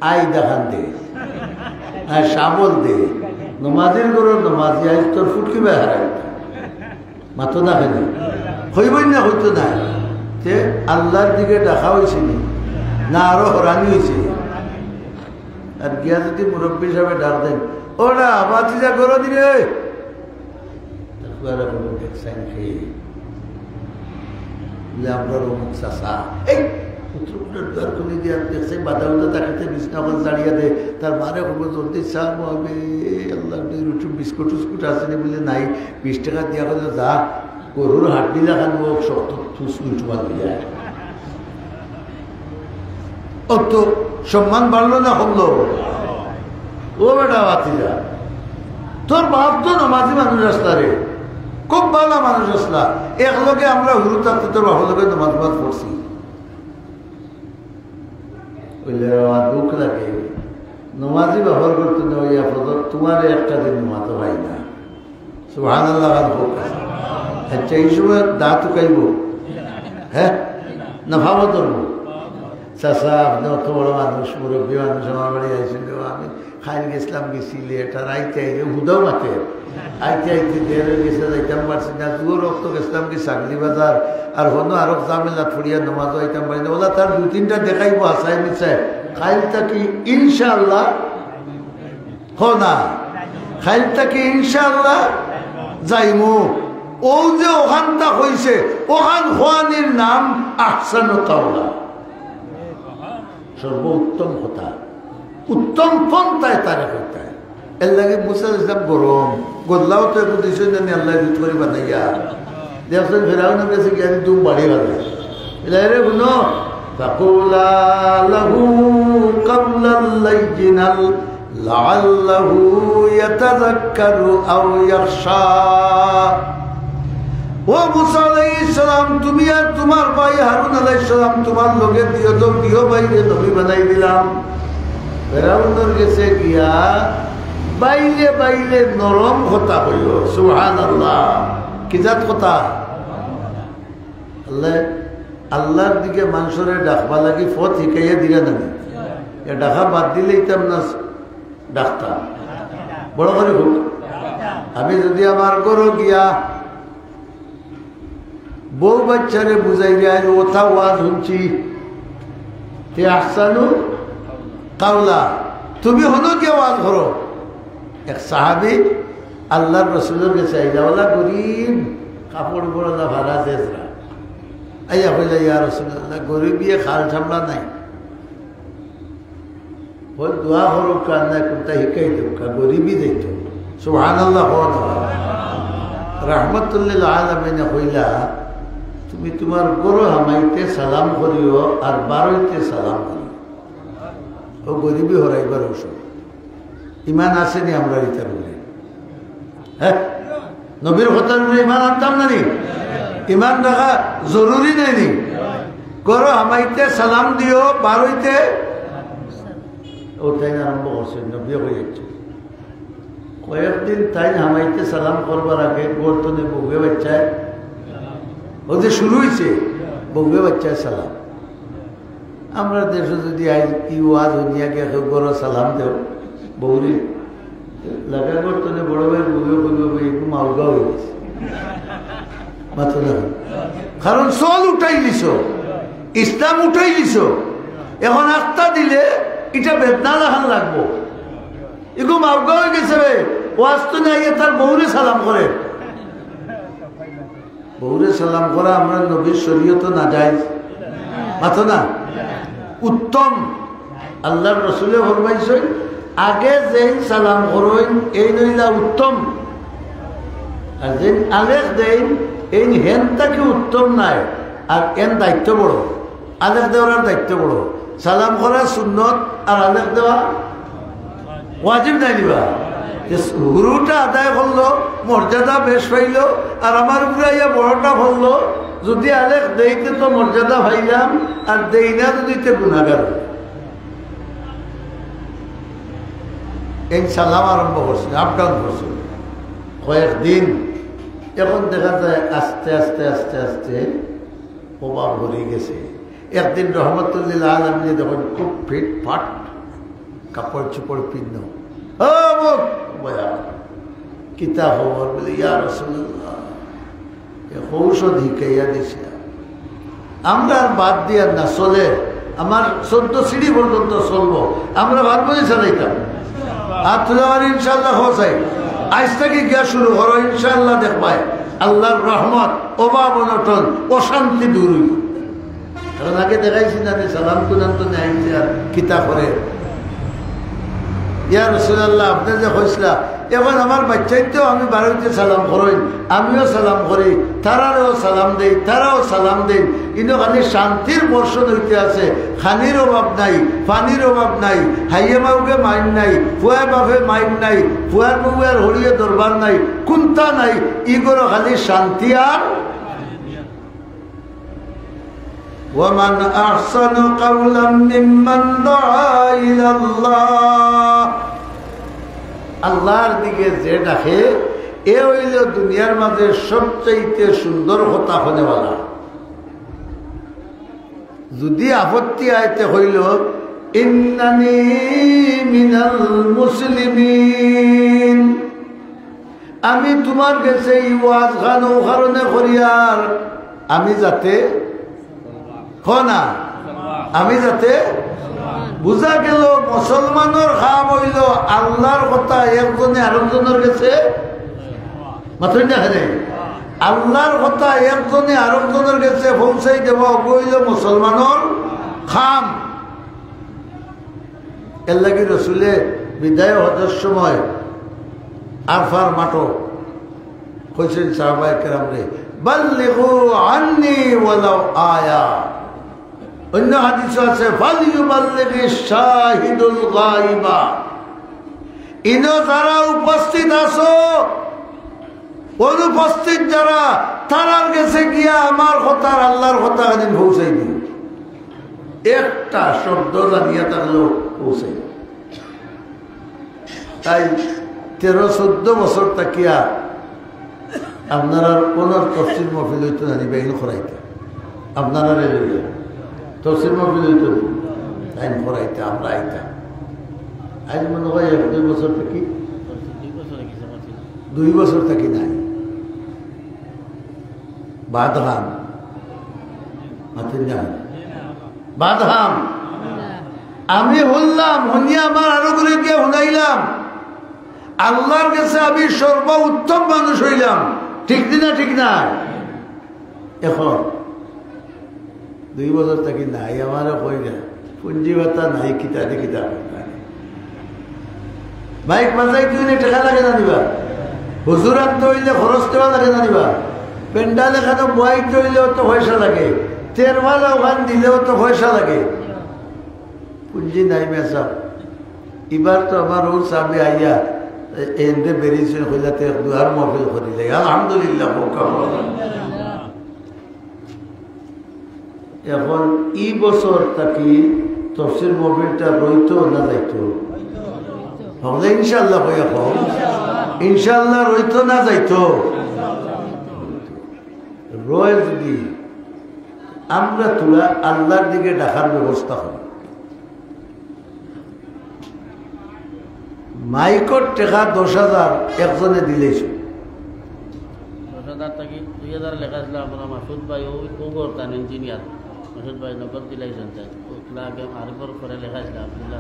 আই দেখান দে আর শাবল দে নমাজের গরর নমাজি আজ তোর ফুটকি বেহারাই মাতো না কেন হইবই না হইতো না যে আল্লাহর দিকে ডাকা হয়েছে না আরো হরানি হয়েছে আর গিয়া যদি মুরব্বী হিসাবে ডাক দেন ওরা বাতি যা করো দিলে দেখছেন খেয়ে আপনার অমুক চাষা এই পুত্রগুলোর দর করে দিয়ে দেখছে বাধা উঠে তাকে বিছনাখন দাঁড়িয়ে দেয় তার মারে হবো জলদি চা হবে আল্লাহ রুটি বিস্কুট উস্কুট আসেনি বলে নাই 20 টাকা দিয়া হলে যা গরুর হাড্ডি লাগানো শক্ত ঠুস উল্টুমান হয়ে যায় ও তো সম্মান বাড়লো না কমলো? ও বেটা বাতিজা, তোর বাপ তো নমাজি মানুষ আসলা রে, খুব ভালো মানুষ আসলা, একলগে আমরা হুরু থাকতে তোর বাবার লগে নমাজ পড়ছি। বললে দুঃখ লাগে, নমাজি ব্যবহার করতে নেওয়া ফজর তোমার একটা দিন নমাজ হয় না। সুবহানাল্লাহ হোক। আচ্ছা এই সময় দাঁত উকাইব, হ্যাঁ না ভাবো ধরবো? চাষা আপনি অত বড় মানুষ, মুরব্বী মানুষ, আমার বাড়ি আইসেন, আমি খাইল গেছিলাম, গেছি লেটার আইতে আইতে হুদাও মাতে আইতে আইতে দেড় হয়ে গেছে, যাইতাম পারছি না। দুয়ো রক্ত গেছিলাম কি সাগলি বাজার, আর হনো আরো জামেলা ফুড়িয়া নমাজও আইতাম পারি না। ওলা তার দুই তিনটা দেখাইবো হাসাই মিশাই, খাইলটা কি ইনশাআল্লাহ হো না, খাইলটা কি ইনশাআল্লাহ যাইমু। ও যে ওখানটা হয়েছে, ওখান হওয়ানির নাম আহসানু কাওলা, সর্বোত্তম কথা, উত্তম পন্থায় তারা করতে হয়। এর লাগে মুসা ইসলাম গরম গোল্লাও তো একটু দিচ্ছেন জানি আল্লাহ দুধ করে বানাইয়া দেখছেন ফেরাউন গেছে গিয়ে দুম বাড়ি বানাই রে গুনো ফাকুলা লাহু কাওলাল লাইয়িনাল লাআল্লাহু ইয়াতাযাক্কারু আও ইয়াখশা। ও মুসা আলাইহিস সালাম, তুমি আর তোমার ভাই হারুন আলাইহিস সালাম তোমার লগে দিও তো দিও বাইরে নবী বানাই দিলাম। ফেরাউনের গেছে গিয়া বাইলে বাইলে নরম কথা হইল। সুবহানাল্লাহ, কি জাত কথা? আল্লাহ আল্লাহর দিকে মানুষের ডাকবা লাগি ফত শিখাইয়া দিলে না, এ ডাকা বাদ দিলেই তো না ডাকতাম বড় করে হোক। আমি যদি আমার গরো গিয়া বউ বাচ্চারে বুঝাই যায় ওথা ওয়াজ শুনছি, তে আহসানু কাওলা, তুমি হলো কে ওয়াজ করো। এক সাহাবি আল্লাহর রসুলের কাছে আইলা, গরিব কাপড় পড়া ভাড়া চেষ্টা আইয়া হইলা, ইয়া রাসূলুল্লাহ গরিব বিয়ে খাল সামলা নাই, বল দোয়া করো কান্না কোনটা শিখাই দেব, গরিবই দেখতো। সুবহানাল্লাহ, রাহমাতুল্লিল আলামিন হইলা, তুমি তোমার গরু হামাইতে সালাম করিও আর বারোইতে সালাম করিও। ও গরিবী হরাইবার ওষুধ। ইমান আসেনি আমরা ইতার বলে, হ্যাঁ নবীর হতার ইমান আনতাম না নি? ইমান রাখা জরুরি নাই নি? গরু হামাইতে সালাম দিও, বারোইতে ওটাই আরম্ভ করছে। নবী হয়ে যাচ্ছে কয়েকদিন তাই হামাইতে সালাম করবার আগে বর্তনে বউয়ে বাচ্চায় ও যে শুরু হয়েছে, বউয়ে বাচ্চায় সালাম। আমরা দেশে যদি আজ কি ওয়াজ দুনিয়াকে গরো সালাম দেও, বৌরি লাগা বর্তনে বড় ভাই বউয়ে বলবে একটু মালগা হয়ে গেছে মাথা না, কারণ চল উঠাই দিছ, ইসলাম উঠাই দিছ, এখন আস্থা দিলে এটা বেদনা লাগান লাগবো। এগুলো মালগা হয়ে গেছে রে, ওয়াজ তো নাই তার বউরে সালাম করে। বউরে সালাম করা আমরা নবীর শরীয়ত না যায় মাথা না, উত্তম। আল্লাহর রসুলে ফরমাইছেন আগে যেই সালাম করেন এই নইলা উত্তম, আর যেন আলেখ দেন এই হেন তাকে উত্তম নাই, আর এন দায়িত্ব বড়, আলেখ দেওয়ার দায়িত্ব বড়। সালাম করা সুন্নত আর আলেখ দেওয়া ওয়াজিব নাই দিবা। গুরুটা আদায় করলো, মর্যাদা বেশ পাইল, আর আমার ঘুরাইয়া বড়টা করলো। যদি আলেখ দেইতে তো মর্যাদা পাইলাম, আর দেই না যদি গুণাগার। এই সালাম আরম্ভ করছে, আপ ডাউন করছে কয়েকদিন। এখন দেখা যায় আস্তে আস্তে আস্তে আস্তে প্রভাব ভরে গেছে। একদিন রহমতুল্লিল আলমী যখন খুব ফিট ফাট কাপড় চোপড় পিন্ন, কিতা খবর বলে, ইয়া রাসূলুল্লাহ ঔষধ হিকাইয়া দিছে, আমরা আর বাদ দিয়ে না চলে, আমার 14 সিঁড়ি পর্যন্ত চলবো, আমরা ভাববই চালাইতাম। আর তোমার ইনশাল্লাহ হোসাই আজ থেকে গিয়া শুরু করো, ইনশাল্লাহ দেখবাই আল্লাহর রহমত, অভাব অনটন, অশান্তি দূর হইব। কারণ আগে দেখাইছি না সালাম কুনান তো নেয় আর কিতা করে। ইয়া রাসূলুল্লাহ আপনি যে হইসলা এখন আমার বাচ্চাইতেও আমি বাড়িতে সালাম করি, আমিও সালাম করি, তারারও সালাম দেই, তারাও সালাম দেই। কিন্তু খালি শান্তির বর্ষণ হইতে আছে, খানির অভাব নাই, পানির অভাব নাই, হাইয়ে মাউকে মাইন নাই, ফুয়ার বাপে মাইন নাই, ফুয়ার বউয়ের হরিয়ে দরবার নাই, কুন্তা নাই, ইগোরও খালি শান্তি আর ومن أحسن قولا ممن دعا إلى الله আল্লাহর দিকে যে ডাকে এ হইল দুনিয়ার মাঝে সবচাইতে সুন্দর কথা হনেওয়ালা। যদি আপত্তি আইতে হইল ইন্নানি মিনাল মুসলিমিন, আমি তোমার কাছে এই ওয়াজ গান ও কারণে করিয়ার আমি যাতে না, আমি যাতে বুঝা গেল মুসলমানের কাম হইল আল্লাহর কথা একজনে আরেকজনের কাছে মাত্রই না হেরে, আল্লাহর কথা একজনে আরেকজনের কাছে পৌঁছাই দেব হইল মুসলমানের খাম। এর লাগি রসুলে বিদায় হজের সময় আরফার মাঠো কইছেন সাহাবায়ে কেরাম রে, বাল্লিগু আন্নি ওয়ালাউ আয়া। অন্য হাদিস আছে ফালিয়ুবাল্লিগিশ শাহিদুল গায়বা, ইনো যারা উপস্থিত আছো, অনুপস্থিত যারা, তারার কাছে গিয়া আমার কথা আল্লাহর কথা একদিন পৌঁছাই দিন। একটা শব্দ জানিয়া থাকলেও পৌঁছাই। তাই 13-14 বছর তাকিয়া আপনারা কোন তফসির মহফিল হইতো জানি বেইন করাইতে, আপনারা তফসির মহফিল হইতো আইন করাইতে, আমরা আইতা আইন মনে হয় 1-2 বছর থাকি, 2 বছর থাকি নাই বাদহাম বাদহাম আমি শুনলাম, শুনিয়া আমার আরো করে গিয়ে শুনাইলাম, আল্লাহর কাছে আমি সর্ব উত্তম মানুষ হইলাম। ঠিক না? ঠিক না? এখন 2 বছর থাকি নাই, আমারও কই না পুঞ্জি ভাতা নাই, কিতাবে কিতাব বাইক বাজাই তুই টাকা লাগে না নিবা, হুজুর আনতে হইলে খরচ দেওয়া লাগে না নিবা, পেন্ডাল এখানে বয়াইতে হইলেও তো পয়সা লাগে, তেরওয়ালা ওখান দিলেও তো পয়সা লাগে, পুঞ্জি নাই মেসা। এবার তো আমার ও সামনে আইয়া এনে বেরিয়েছে হইলাতে দুয়ার মহফিল করিলে আলহামদুলিল্লাহ। এখন এই বছর তাকি তফসির মহফিলটা রইতো না যাইতো? হলে ইনশাল্লাহ কই এখন ইনশাল্লাহ রইতো না যাইতো? রয় যদি আমরা তোলা আল্লাহর দিকে ডাকার ব্যবস্থা হয়। মাইকর টাকা 10,000 একজনে দিলেই 10,000 থেকে 2,000 লেখা ছিল আপনার মাসুদ ভাই, ওই করতেন ইঞ্জিনিয়ার মাসুদ ভাই, নগদ দিলাইছেন আগে আরেকবার করে লেখা ছিল আব্দুল্লাহ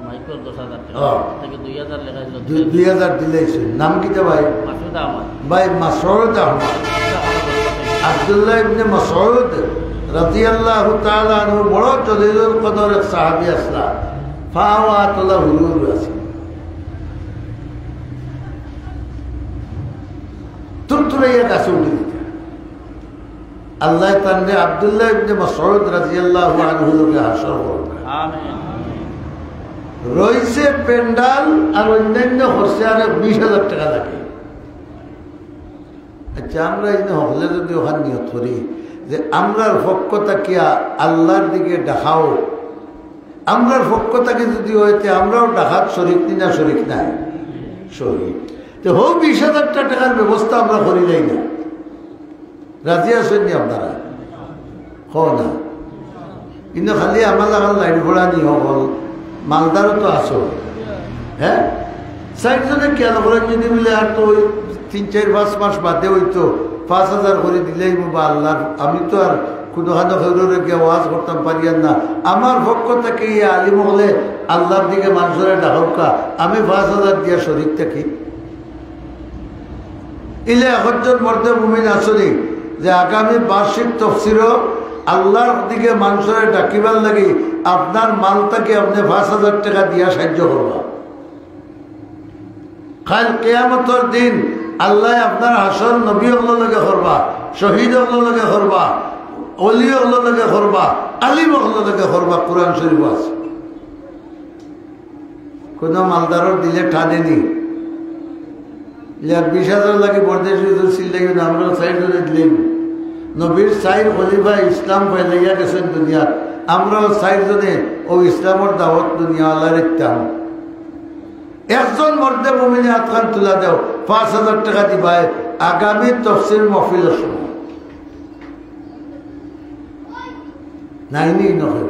মাইকর 10,000 থেকে 2,000 লেখা ছিল, 2,000 দিলেইছে। নাম কিতা ভাই? মাসুদ আহমদ ভাই, মাসউদ আহমদ, আব্দুল্লাহ ইবনে মাসউদ রাদিয়াল্লাহু তাআলা আনহু বড় জলিলুল কদর এক সাহাবী আসলা, ফাওয়াতুল্লাহ হুজুর আছে, তুরতুরাইয়া কাছে উঠে দিতে আল্লাহ তাআলা আব্দুল্লাহ ইবনে মাসউদ রাদিয়াল্লাহু আনহুকে হাসর করবে। আমিন। রইছে পেন্ডাল আর অন্যান্য খরচে আর 20,000 টাকা লাগে। আচ্ছা, আমরা এই হলে যদি ওখান নিয়ত করি যে আমরার পক্ষ তাকিয়া আল্লাহর দিকে ডাকাও, আমরার পক্ষ তাকে যদি হইতে আমরাও ডাকাত শরিক না শরিক নাই শরিক, তো হোক 20,000 টাকার ব্যবস্থা আমরা করি যাই না। রাজি আসেননি আপনারা? না, কিন্তু খালি আমার লাগান লাইট ঘোড়া নি হল মালদারও তো আসো, হ্যাঁ 60জনে খেয়াল করেন যদি বলে আর তো ওই 3-4-5 মাস বাদে হইতো 5,000 করে দিলেই বা আল্লাহ, আমি তো আর কোনোখানে খৈরে গিয়ে ওয়াজ করতাম পারিয়ান না। আমার পক্ষ থেকে এই আলিম হলে আল্লাহর দিকে মানুষের ডাকা, আমি 5,000 দিয়া শরীর থাকি। ইলে একজন মর্দে মুমিন আসনি যে আগামী বার্ষিক তফসিরও আল্লাহর দিকে মানুষের ডাকিবার লাগি আপনার মালটাকে আপনি 5,000 টাকা দিয়া সাহায্য করবা। কাল কিয়ামতের দিন আল্লাহ আপনার হাসর নবী হলো লগে করবা, শহীদ হলো লগে করবা, অলি হলো লগে করবা, আলিম হলো লগে করবা। কোরআন শরীফ আছে। কোন মালদারের দিলে টানেনি 20,000 লাগে বর্দেশ চিল্লাই না, আমরা সাইড ধরে দিলেন নবীর সাইড খলিফা ইসলাম ফেলাইয়া গেছেন দুনিয়ার, আমরাও সাইড জনে ও ইসলামের দাওয়াত দুনিয়া আল্লাহর ইত্যাম। একজন মর্দে মুমিনে হাতখান তুলা দেও, 5,000 টাকা দিবাই আগামী তফসির মহফিল সময় নাইনি নহে।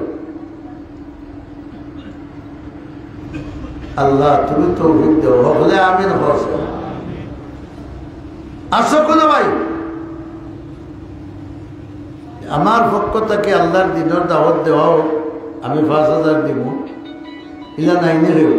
আল্লাহ তুমি তৌফিক দেও, হলে আমিন হস। আসো কোনো ভাই, আমার পক্ষ থেকে আল্লাহর দিনের দাওয়াত দেওয়াও আমি 5,000 দিব, ইলা নাইনি হেউ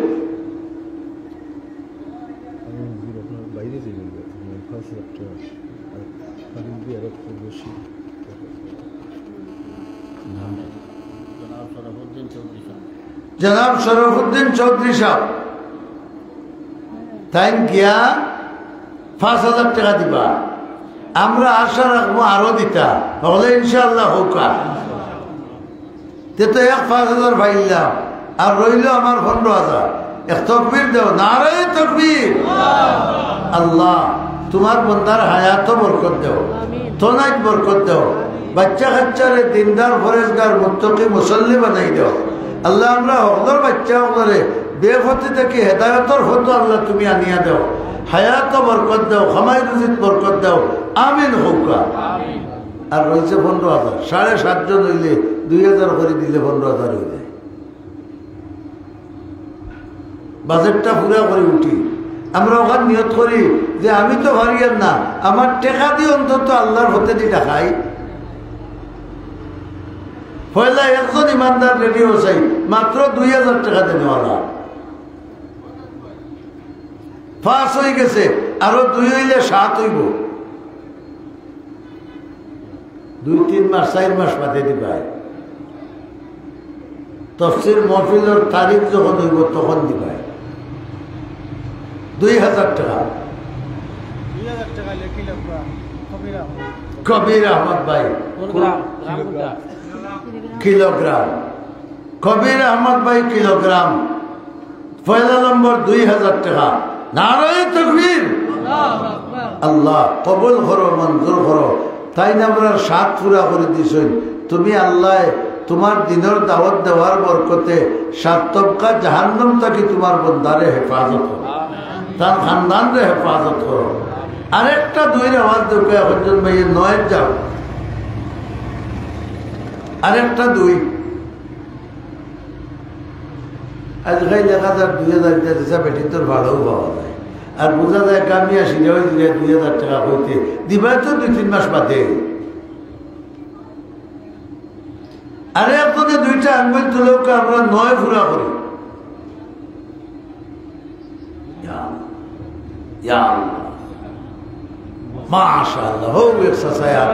জনাব শরফুদ্দিন চৌধুরী সাহেব তাই গিয়া 5,000 টাকা দিবা। আমরা আশা রাখবো আরো দিতা, হলে ইনশাআল্লাহ হোকা। তে তো 5,000 পাইলাম, আর রইল আমার 15,000। এক তকবীর দেও, নারে তকবীর। আল্লাহ তোমার বন্দার হায়াত বরকত দেও, তোনাইক বরকত দেও, বাচ্চা কাচ্চারে দিনদার ফরেজগার মুত্তকি মুসল্লি বানাই দেও। আল্লাহ আমরা হকদর বাচ্চা হকদরে বেফতি থেকে হেদায়তর হতো আল্লাহ তুমি আনিয়া দেও, হায়াত বরকত দেও, খামাই রুজিত বরকত দেও, আমিন হোকা। আর রয়েছে 15,000, 7.5 জন হইলে 2,000 করে দিলে 15,000 হইলে বাজেটটা পুরা করে উঠি। আমরা ওখানে নিয়ত করি যে আমি তো ভারিয়ার না, আমার টেকা দিয়ে অন্তত আল্লাহর হতে দি টাকাই। পয়লা একজন ইমানদার রেডিও চাই, মাত্র 2,000 টাকা দেওয়ালা 5 হয়ে গেছে, আরো 2 হইলে 7 হইব। 2-3 মাস 4 মাস বাদে দিবাই। তফসির মহফিলের তারিখ যখন হইব তখন দিবাই 2,000 টাকা। কবির আহমদ ভাই কিলোগ্রাম, কবির আহমদ ভাই কিলোগ্রাম, পয়লা নম্বর 2,000 টাকা। নারায়ে তাকবীর। আল্লাহ কবুল করো, মঞ্জুর করো। তাই না আমরা 7 পুরা করে দিছেন তুমি। আল্লাহ তোমার দিনের দাওয়াত দেওয়ার বরকতে 7 তবকা জাহান্নাম থেকে তোমার বন্দারে হেফাজত করো, তার খানদানরে হেফাজত করো। আরেকটা 2 আওয়াজ দেবে একজন ভাই 9 যাও, আরেকটা 2 আজকাল দেখা যায় 2,000 দিয়েছে বেটি তোর ভাড়াও পাওয়া যায়। আর বোঝা যায় কামিয়া সিরে 2,000 টাকা হইতে দিবাই তো 2-3 মাস বাদে। আরে আপনাদের 2টা আঙ্গুল তুলেও আমরা 9 পুরা করি। মাশাআল্লাহ হোক এক্সারসাইজ।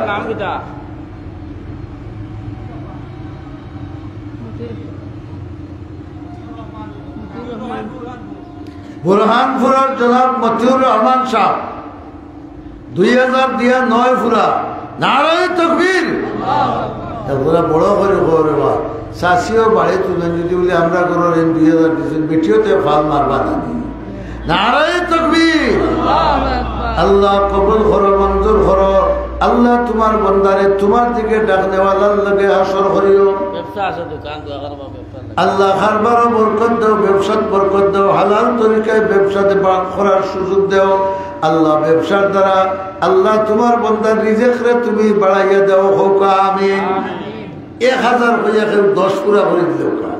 বুরহানপুরের জনাব মতিউর রহমান সাহেব 2,000 দিয়া 9 ফুরা। নারায়ে তাকবীর। এগুলা বড় করে খবরে বা চাষিও বাড়ি তুলেন যদি বলে আমরা করেন 2,000 দিচ্ছেন, বেটিও তো ফাল মারবা না। নারায়ে তাকবীর। আল্লাহ কবুল করো, মঞ্জুর করো। আল্লাহ তোমার বন্দারে তোমার দিকে ডাক নেওয়ালার লগে আসর করিও। আল্লাহ কারবারও বরকত দাও, ব্যবসাত বরকত দাও, হালাল তরিকায় ব্যবসাতে করার সুযোগ দাও। আল্লাহ ব্যবসার দ্বারা আল্লাহ তোমার বন্দার রিজেকরে তুমি বাড়াইয়া দাও হোক আমিন। 1,000 হইয়া কেউ 10 পুরা করে দিলেও কা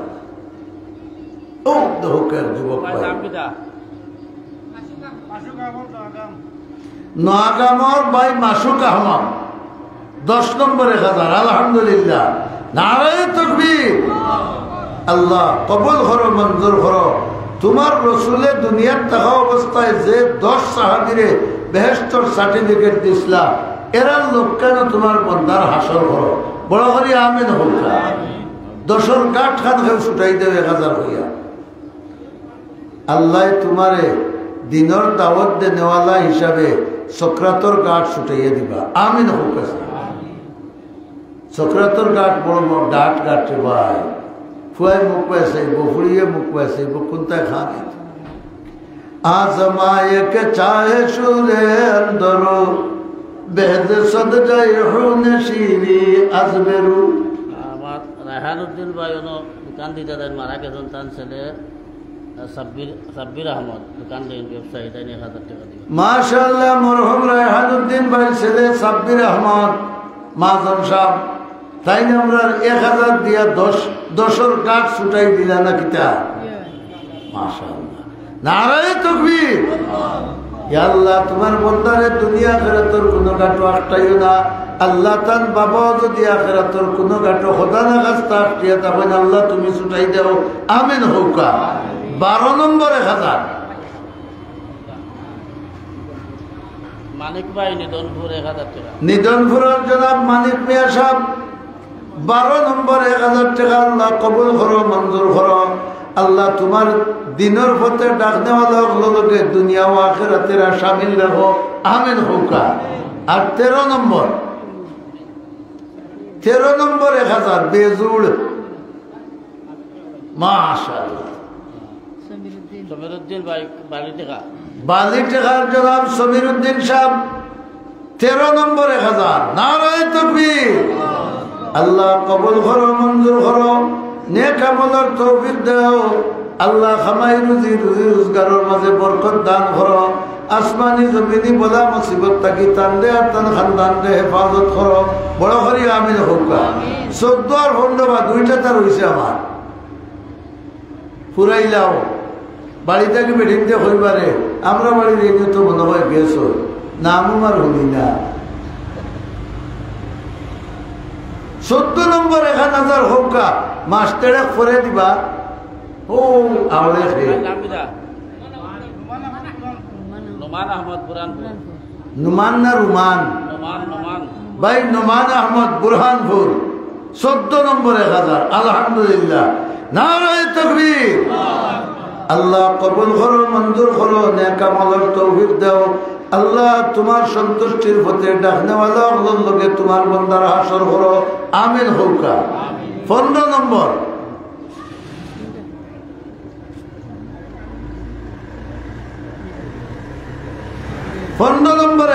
ও হোকের যুবক নোয়াগামর ভাই মাসুক আহমদ 10 নম্বর 1,000। আলহামদুলিল্লাহ। নারায়ে তাকবীর। আল্লাহ কবুল করো, মঞ্জুর করো। তোমার রসুলে দুনিয়ার থাকা অবস্থায় যে 10 সাহাবীরে বেহেশতের সার্টিফিকেট দিছিলা, এরা লোক কেন তোমার বন্দার হাসর করো। বড় করি আমিন হোক। 10 কাঠ খান খেয়ে ছুটাই দেবে 1,000 হইয়া। আল্লাহ তোমারে দিনের দাওয়াত দেনেওয়ালা হিসাবে সক্রাতর গাঁট ছুটাইয়া দিবা আমিন হোক। সক্রাতর গাঁট বড় বড় ডাট গাঁটে ভাই ফুয়াই মুখ পাইসাইব ফুড়িয়ে মুখ পাইসাইব কোনটায় খান आजमाए के चाहे शुरे अंदरो बेहद सद जाए होने शीरी अजबेरू। আমার রায়হানুদ্দিন ভাই দোকান দিতে দেন মারা গেছেন তার ছেলে সাব্বির আহমদ দোকান দেন ব্যবসায়ী তাই 1000 টাকা দিবেন মাশাআল্লাহ। মরহুম রায়হানুদ্দিন ভাই ছেলে সাব্বির আহমদ মাজন সাহেব তাই আমরা 1000 দিয়া 10 কাঠ ছুটাই দিলা না কিতা মাশাআল্লাহ। নারায়ে তাকবীর। ইয়া আল্লাহ তোমার বন্দারে দুনিয়া আখিরাতের কোনো গাটো আটকাইও না আল্লাহ। তান বাবা যদি আখিরাতের কোনো গাটো খোদা না কাস্তা আটকিয়া তখন আল্লাহ তুমি ছুটাই দাও আমিন হোকা। 12 নম্বর 1000 মানিক ভাই নিদনপুর 1000 টাকা নিদনপুরের জনাব মানিক মিয়া সাহেব 12 নম্বর 1000 টাকা আল্লাহ কবুল করো মঞ্জুর করো। আল্লাহ তোমার দিনের পথে ডাক নেওয়ালা লোকে দুনিয়া ও আখিরাতের শামিল রাখো আমিন হোকা। আর 13 নম্বর 1000 বেজুড় মাশাআল্লাহ। সমীরউদ্দিন ভাই 22 টাকা বালি টাকার জনাব সমীরউদ্দিন সাহেব 13 নম্বর 1000 নারায়ে তাকবীর। আল্লাহ কবুল করো মঞ্জুর করো নেক আমলের তৌফিক দাও আল্লাহ। খামাই রুজি রোজগারের মাঝে বরকত দান করো। আসমানি জমিনি বলা মুসিবত থাকি তান্ডে আর তান খানদানকে হেফাজত করো বড় করি আমিন হোকা। 14 আর 15 বা 2টা তার হয়েছে আমার ফুরাইলাও বাড়ি থেকে বেঠিনতে হইবারে আমরা বাড়ির এই তো মনে হয় বেশ নাম আমার হলি না। 14 নম্বর 1000 হোকা মাস্টারে করে দিবা ও আওলে নোমান আহমদ বুরহানপুর নুমান না রুমান ভাই নোমান আহমদ বুরহানপুর 14 নম্বর 1000 আলহামদুলিল্লাহ নারায়ে তাকবীর। আল্লাহ কবুল করো মঞ্জুর করো নেক আমলের তৌফিক দাও আল্লাহ। তোমার সন্তুষ্টির পথে ডাকনেওয়ালা লোকে তোমার বন্দার হাসর করো আমিন হোকা। 15 নম্বর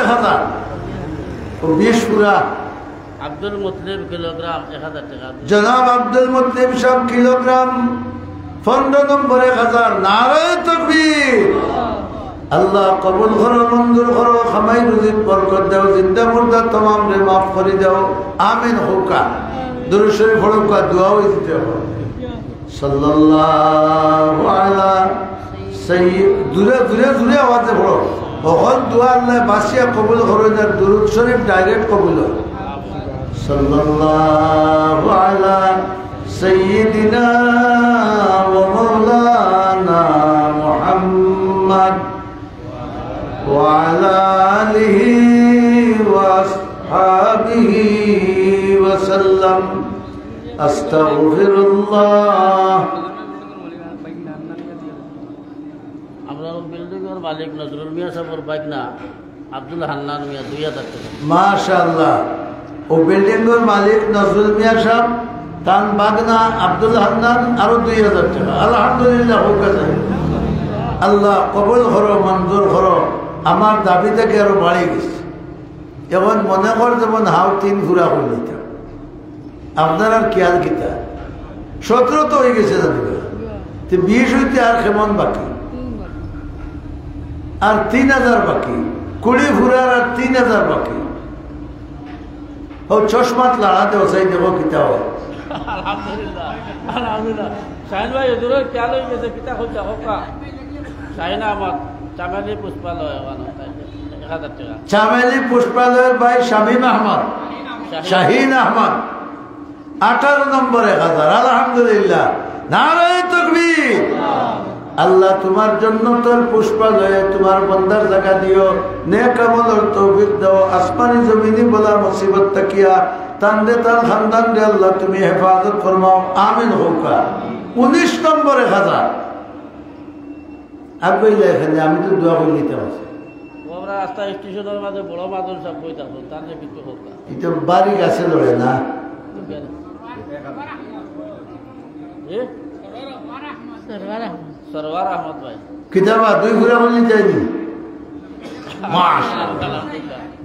1000 ও 20 পুরা আব্দুল মুতলিব কিলোগ্রাম 1000 টাকা জনাব আব্দুল মুতলিব সব কিলোগ্রাম 15 নম্বর 1000 নারায়ে তাকবীর। আল্লাহ কবুল করো মঞ্জুর করো খামাই রুজিত বরকত দাও জিন্দা মুর্দা तमाम রে মাফ করে দাও আমিন হোকা। দুরূদ শরীফ পড়ো দোয়াও দিতে হবে সাল্লাল্লাহু আলা সাইয়্যিদ দূরে দূরে দূরে আওয়াজে পড়ো ওহল দোয়া আল্লাহ বাসিয়া কবুল করো না দুরূদ শরীফ ডাইরেক্ট কবুল হয় সাল্লাল্লাহু আলা সাইয়্যিদিনা ওয়া মাওলানা মুহাম্মদ وعلى آله وأصحابه وسلم أستغفر الله। আমরা বিল্ডিংয়ের মালিক নজরুল মিয়া সাহেবের বাইক না আব্দুল হান্নান মিয়া 2000 টাকা মাশাআল্লাহ। ও বিল্ডিংয়ের মালিক নজরুল মিয়া সাহেব তান বাগনা আব্দুল হান্নান আরো 2000 টাকা আলহামদুলিল্লাহ হোক। আল্লাহ কবুল করো মঞ্জুর করো। আমার দাবি থেকে আরো বাড়ি গেছে এখন মনে কর যেমন হাও 3 ঘুরা করে নিতাম আপনার আর খেয়াল কিতা 17 তো হয়ে গেছে দাবি 20 হইতে আর কেমন বাকি আর 3000 বাকি 20 ঘুরার আর 3000 বাকি ও চশমাত লাড়াতে ওসাই দেবো কিতা হয় আলহামদুলিল্লাহ আলহামদুলিল্লাহ। শাহিন ভাই এদুরের খেয়াল হয়ে গেছে কিতা হচ্ছে হোকা। শাহিন আহমদ চামেলি পুষ্পালয় 1000 টাকা চামেলি পুষ্পালয়ের ভাই শামীম আহমদ শাহিন আহমদ 18 নম্বর 1000 আলহামদুলিল্লাহ নারায়ে তাকবীর। আল্লাহ তোমার জন্য তোর পুষ্পালয়ে তোমার বন্দার জায়গা দিও নেক আমলের তৌফিক দাও আসমানি জমিনি বলা মুসিবত তাকিয়া তান্ডে তার খানদান রে আল্লাহ তুমি হেফাজত ফরমাও আমিন হোকা। 19 নম্বর 1000 আগে এখানে আমি তো দোয়া করে নিতে পারছি আমরা রাস্তা স্টেশনের মাঝে বড় মাদল সব বই থাকবো তার যে কিছু হোক না এটা বাড়ি গাছে ধরে না সরওয়ার আহমদ ভাই কিতাবা 2 ঘুরা বলি যায়নি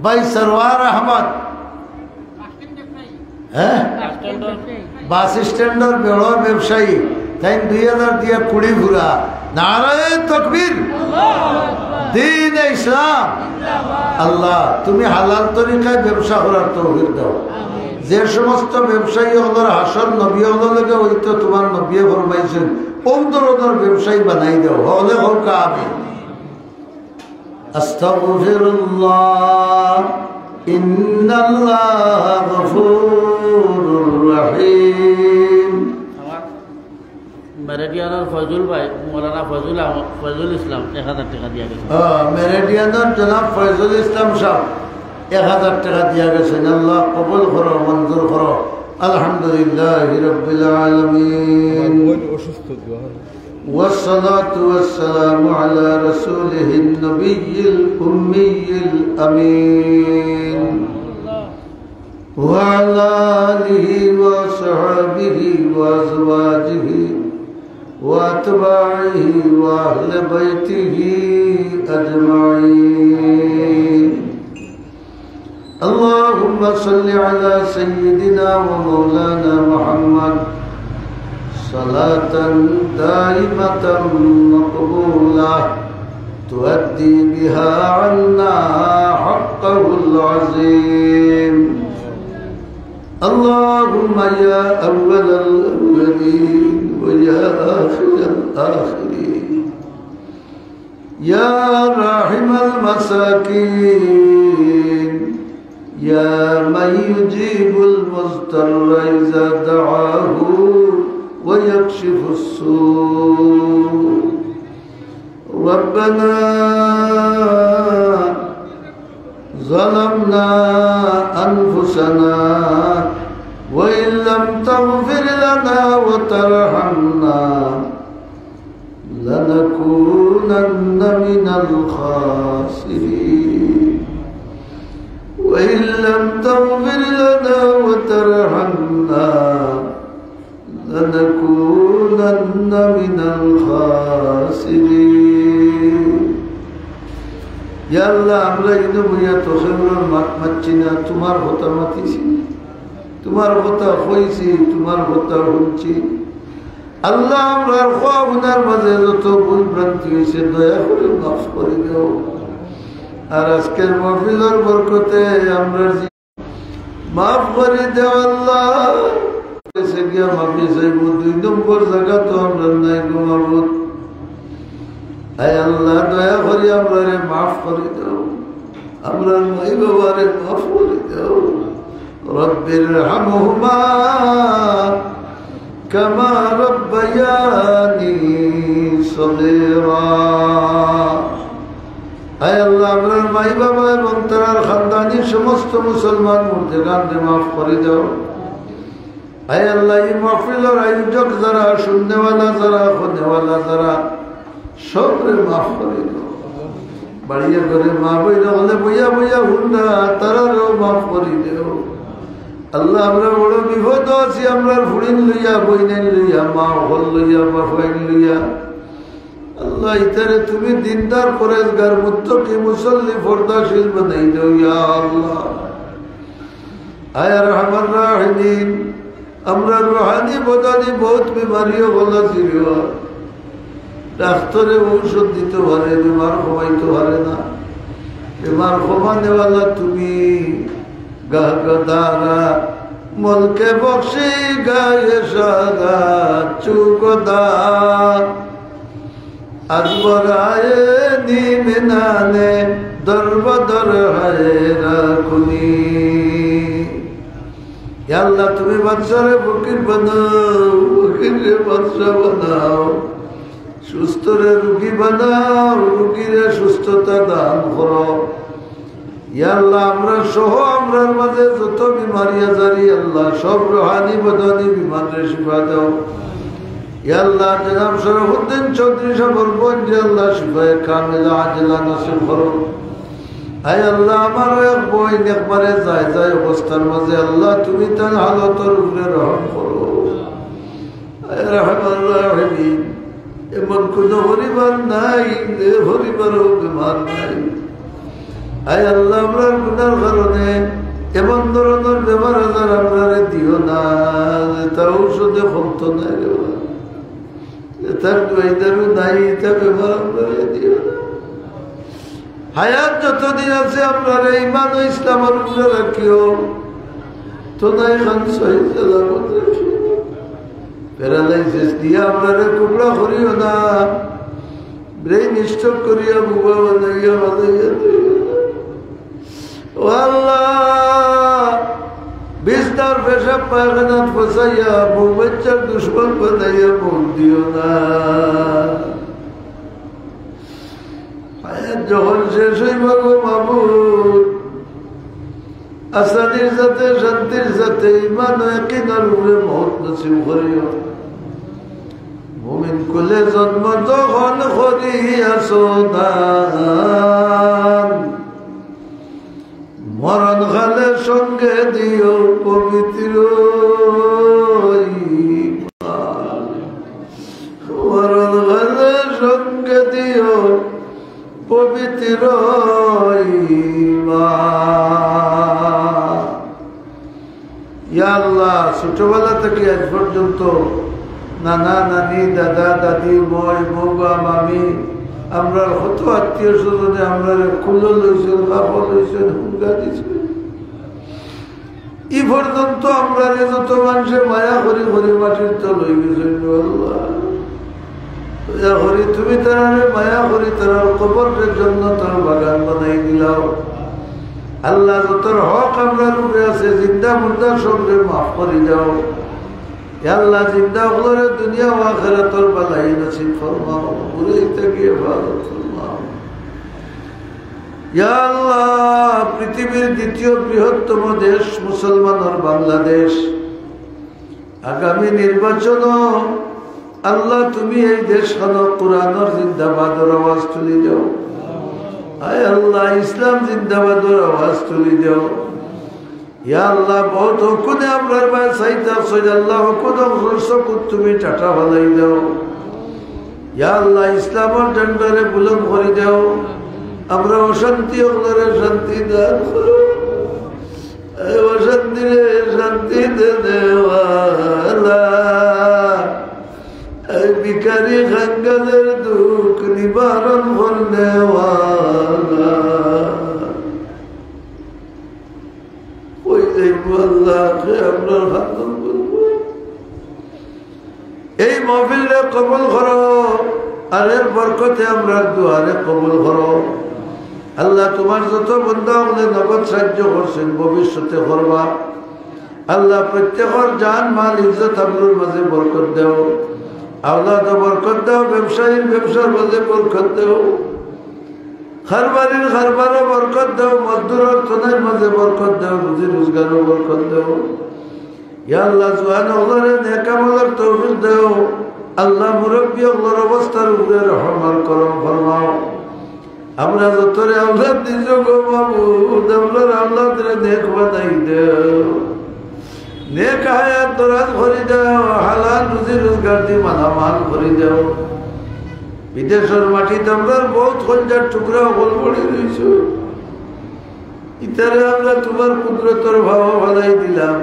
ভাই সরওয়ার আহমদ হ্যাঁ বাস স্ট্যান্ডের বড় ব্যবসায়ী তাই 2000 দিয়া 20 ঘুরা নারায়ে তাকবীর দ্বীন ইসলাম আল্লাহ তুমি হালাল তরিকায় ব্যবসা করার তৌফিক দাও যে সমস্ত ব্যবসায়ী হলার হাসন নবী হলকে হইতো তোমার নবী ফরমাইছেন ওদের ব্যবসায়ী বানাই দাও হলে হোক আমি আস্তাগফিরুল্লাহ ইন্নাল্লাহ গফুরুর রহিম মেরেডিয়ানের ফজল ভাই মৌলানা ফজল ইসলাম 1000 টাকা দিয়া গেছে মেরেডিয়ানের জনাব ফজল ইসলাম সাহেব 1000 টাকা দিয়া গেছেন আল্লাহ কবুল করো মঞ্জুর করো আলহামদুলিল্লাহ রাব্বিল আলামিন والصلاة والسلام على رسوله النبي الأمي الأمين وعلى آله وصحبه وأزواجه وأتباعه وأهل بيته أجمعين اللهم صل على سيدنا ومولانا محمد صلاة دائمة مقبولة تؤدي بها عنا حقه العظيم اللهم يا أول الأولين ويا آخر الآخرين يا راحم المساكين يا من يجيب المضطر إذا دعاه ويكشف السوء ربنا ظلمنا أنفسنا وإن لم تغفر لنا وترحمنا لنكونن من الخاسرين وإن لم تغفر لنا وترحمنا لنكونن من الخاسرين يا الله আমরা কিন্তু বইয়া তোখের মাত মাচ্ছি না তোমার কথা মাতিছি তোমার কথা হইছি তোমার কথা শুনছি আল্লাহ আমরার খাওয়া গুনার মাঝে যত ভুল ভ্রান্তি হয়েছে দয়া করে মাফ করে দাও আর আজকের মাহফিলের বরকতে আমরা মাফ করে দাও আল্লাহ মাফি চাইব 2 নম্বর জায়গা তো আমরা নাই ঘুমাবো আয় আল্লাহ দয়া করে আমরা মাফ করে দাও আমরা মাই বাবারে মাফ করে দাও রব্বির হামহুমা কামা রব্বায়ানি সগীরা আয় আল্লাহ আমরা মাই বাবা এবং তার খানদানি সমস্ত মুসলমান মুর্দেগানকে মাফ করে দাও আয় আল্লাহ এই মাহফিলের আয়োজক যারা শুননেওয়ালা যারা খোনেওয়ালা যারা সবরে মাফ করে দাও বাড়িয়ে করে মা বইরা হলে বইয়া বইয়া হুন্ডা তারারও মাফ করে দেও আল্লাহ আমরা বড় বিপদ আছি আমরা ফুড়িন লইয়া বইনেন লইয়া মা হল লইয়া বাফাইন লইয়া আল্লাহ ইতারে তুমি দিনদার পরেজগার মুত্তাকি মুসল্লি পর্দাশীল বানাই দাও ইয়া আল্লাহ আয় রহমান রাহিমিন আমরা রুহানি বদানি বহুত বিমারিও বলা ছিল ডাক্তারে ঔষধ দিতে পারে বিমার কমাইতে পারে না বিমার কমানেওয়ালা তুমি গাদারা মলকে বক্সি গায়ে সাদা চুকদা আজবরায়ে নিমিনানে দরবদর হায় রাখুনি আল্লাহ তুমি বাচ্চারে ফকির বানাও ফকিরে বাচ্চা বানাও সুস্থরে রুগী বানাও রুগীরে সুস্থতা দান করো আল্লাহ আমরা সহ আমরার মাঝে যত বিমারি আজারি আল্লাহ সব রুহানি বদানি বিমানের শিফা দাও ইয়া আল্লাহ জনাব শরফুদ্দিন চৌধুরী সাহেবের বোন যে আল্লাহ শিফায়ে কামিলা আজলা নসিব করো। আয় আল্লাহ আমার এক বই একবারে যায় যায় অবস্থার মাঝে আল্লাহ তুমি তার হালতের উপরে রহম করো। আয় রহমান রাহিম, এমন কোন পরিবার নাই যে পরিবারও বেমার নাই। আয় আল্লাহ আমরার গুনার কারণে এমন ধরনের বেমার আজার আপনারে দিও না, তা ঔষধে কমতো না রে, তার দোয়াইদারও নাই, তা বেমার আপনারে দিও না। হায়াত যতদিন আছে আপনার ইমান ও ইসলামের উপরে রাখিও, তো নাই খান সহিত সালামত রাখিও। প্যারালাইসিস দিয়ে আপনারে টুকরা করিও না, ব্রেইন স্ট্রোক করিয়া বুবা বানাইয়া বানাইয়া দিও না। ও আল্লাহ, বিস্তার পেশাব পায়খানাত ফসাইয়া বউ বাচ্চার দুশ্মন বানাইয়া ভোট দিও না। যখন শেষ হইব গো মাবুদ, আসানির সাথে শান্তির সাথে ইমান ও ইয়াকিনের উপরে মওত নসিব করিও। মুমিন কুলে জন্ম যখন করিয়াছো দান, মরণ কালে সঙ্গে দিও পবিত্র ঈমান। মরণ কালে সঙ্গে দিও পবিত্র ঈমান। ইয়া আল্লাহ, ছোটবেলা থেকে আজ পর্যন্ত নানা নানি দাদা দাদি মই মৌগা মামি আমরা কত আত্মীয় স্বজনে আমরা কুলো লইছেন, কাপড় লইছেন, হুঙ্গা দিয়েছেন। ই পর্যন্ত আমরা যত মানুষের মায়া করি করি মাটির তো লই গেছেন। আল্লাহ হরি, তুমি তার মায়া করি তার কবরের জন্য তার বাগান বানাই দিলাও। আল্লাহ যতর হক আমরা রূপে আছে জিন্দা মুর্দার সঙ্গে মাফ করে যাও। আল্লাহ জিন্দা হলরে দুনিয়া ও আখিরাতের বালাই নসিব ফরমাও, পুরে থেকে ভালো ফরমাও। ইয়া আল্লাহ, পৃথিবীর দ্বিতীয় বৃহত্তম দেশ মুসলমানের বাংলাদেশ, আগামী নির্বাচন আল্লাহ তুমি এই দেশখান কোরআনের জিন্দাবাদের আওয়াজ তুলি দাও। আয় আল্লাহ, ইসলাম জিন্দাবাদের আওয়াজ তুলি দাও। ইয়া আল্লাহ, বহুত হকুনে আপনার ভাই সাইতা সৈদ আল্লাহ হকুন সকু তুমি টাটা ভালাই দাও। ইয়া আল্লাহ, ইসলামের ঝান্ডারে বুলন্দ করে দাও। আমরা অশান্তি আপনারে শান্তি দান করো, অশান্তি শান্তি দেওয়ালা, ভিখারি খাঙ্গালের দুঃখ নিবারণ করনেওয়ালা। ওই দেখব আল্লাহকে আপনার খাতম করবো। এই মাহফিলরে কবুল করো, আর এর বরকতে আমরা দুয়ারে কবুল করো। আল্লাহ, তোমার যত বন্ধা হলে নগদ সাহায্য করছেন, ভবিষ্যতে করবা। আল্লাহ, প্রত্যেকের জান মাল ইজ্জত আমরুর মাঝে বরকত দেও, আওলাদ বরকত দাও, ব্যবসায়ীর ব্যবসার মাঝে বরকত দেও, খারবারির খারবারে বরকত দাও, মজদুরের তনের মাঝে বরকত দাও, রুজি রোজগারও বরকত দাও। ইয়া আল্লাহ, জওয়ান ওগুলোরে নেক আমলের তৌফিক দাও। আল্লাহ, মুরব্বী ওগুলোর অবস্থার উপরে রহম করম ফরমাও। আমরা যতরে আওলাদ দিছ গো মাবুদ, আমরার আওলাদরে নেক বানাই দাও, নেক হায়াত দরাজ করে দাও, হালাল রুজি রোজগার দিয়ে মালামাল করে দাও। বিদেশের মাটিতে আমরা বহুত খঞ্জার টুকরা হল পড়ে রয়েছ, ইতারে আমরা তোমার কুদরতের ভাব ভালাই দিলাম।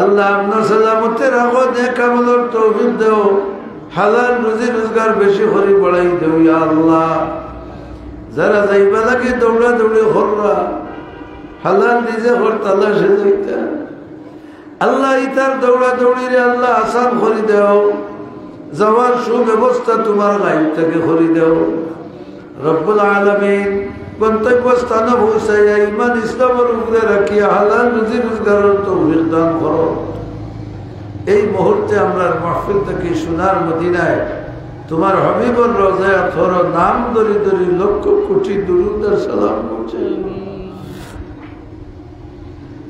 আল্লাহ, আপনার সালামতের রাখো, নেক আমলের তৌফিক দাও, হালাল রুজি রোজগার বেশি করে বাড়াই দাও। ইয়া আল্লাহ, যারা যাইবা লাগে দৌড়া দৌড়ে হররা, হালাল নিজে হর তালাশে যাইতা। আল্লাহ, ইতার দৌড়া দৌড়িরে আল্লাহ আসান করে দাও, যাওয়ার সুব্যবস্থা তোমার গাইব থেকে করে দাও। রব্বুল আলামিন, গন্তব্যস্থানে পৌঁছাইয়া ইমান ইসলামের উপরে রাখিয়া হালাল রুজি রোজগারের তৌফিক দান করো। এই মুহূর্তে আমরা মাহফিল থেকে সোনার মদিনায় তোমার হাবিবর রওজায় থর নাম ধরি ধরি লক্ষ কোটি দুরূদ আর সালাম পৌঁছে।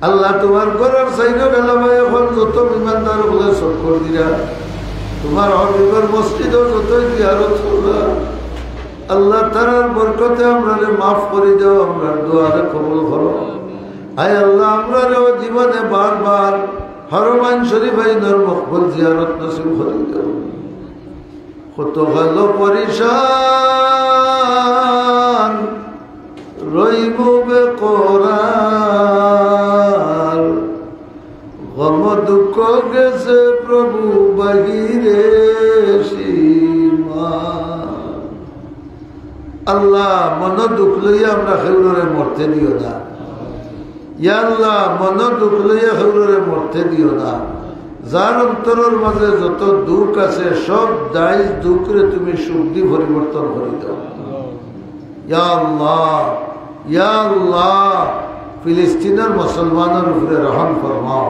আল্লাহ, তোমার ঘরের সাইড গেলাম এখন যত ইমানদার বলে সব করে দিরা, তোমার হবিবের মসজিদও যতই জিয়ারত করবা আল্লাহ তাআলার বরকতে আমরারে মাফ করে দাও, আমরা দোয়ারে কবুল করো। হায় আল্লাহ আমরারেও জীবনে বারবার হরমাইন শরীফ আইনের মকবুল জিয়ারত নসিব করে দাও। কত ভালো পরিশান রইব বেকরার, গম দুঃখ গেছে প্রভু বাহিরে সীমা। আল্লাহ মন দুঃখ লইয়া আমরা খেউরে মরতে দিও না। ইয়া আল্লাহ মন দুঃখ লইয়া খেউরে মরতে দিও না। যার অন্তরের মাঝে যত দুঃখ আছে সব দায়িত্ব দুঃখরে তুমি সুখ দিয়ে পরিবর্তন করে দাও। ইয়া আল্লাহ, ইয়া আল্লাহ, ফিলিস্তিনের মুসলমানের উপরে রহম ফরমাও,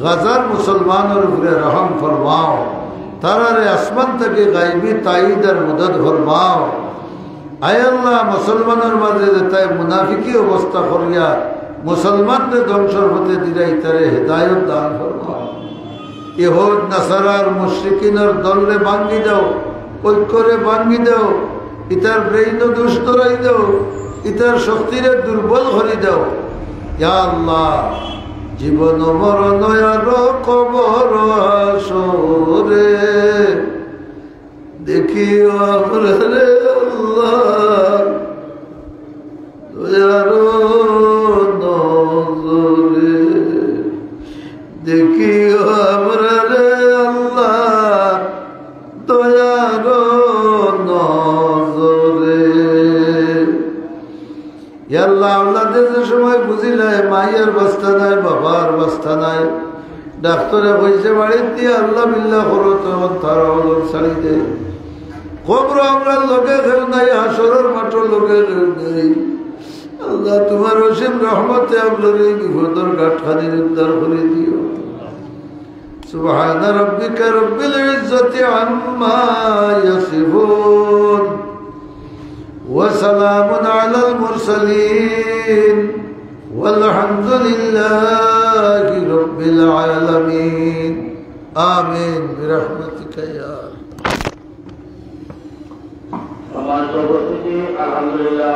গাজার মুসলমানের উপরে রহম ফরমাও, তারারে আসমান থেকে গাইবি তাইদ আর মদদ ফরমাও। আয় আল্লাহ মুসলমানের মাঝে তাই মুনাফিকি অবস্থা করিয়া মুসলমানদের ধ্বংসর হতে দিলাই তারে হেদায়ত দান ফরমাও। ইহুদ নাসারার মুশরিকিনের দলরে ভাঙ্গি দাও, ঐক্যরে ভাঙ্গি দাও, ইতার ব্রেইন দুষ্ট রাই দাও, ইতার শক্তিরে দুর্বল করে দাও। ইয়া আল্লাহ জীবন মরণ আর কবর হাসরে দেখিও আমরা রে আল্লাহ দয়ার নজরে, দেখিও আমরা রে আল্লাহ দয়ার নজরে। আল্লাহ আল্লাহদের যে সময় বুঝিলাই মাইয়ার বাস্তা নাই, বাবার বাস্তা নাই, ডাক্তারে কইছে বাড়ির দিয়ে আল্লাহ বিল্লাহ করো, তখন তারা লোক ছাড়ি দেয়। খবর আমরা লোকে কেউ নাই, হাসরের মাঠের লোকে কেউ নেই। আল্লাহ তোমার অসীম রহমতে আপনার এই বিপদর গাঁটখানি উদ্ধার করে দিও। সুবহান রাব্বিকা রব্বিল ইজ্জতি আম্মা ইয়াসিফুন ওয়া সালামুন আলাল মুরসালিন ওয়ালহামদুলিল্লাহি রাব্বিল আলামিন। আমিন বিরহমাতিকা ইয়া আল্লাহ। আলহামদুলিল্লাহ।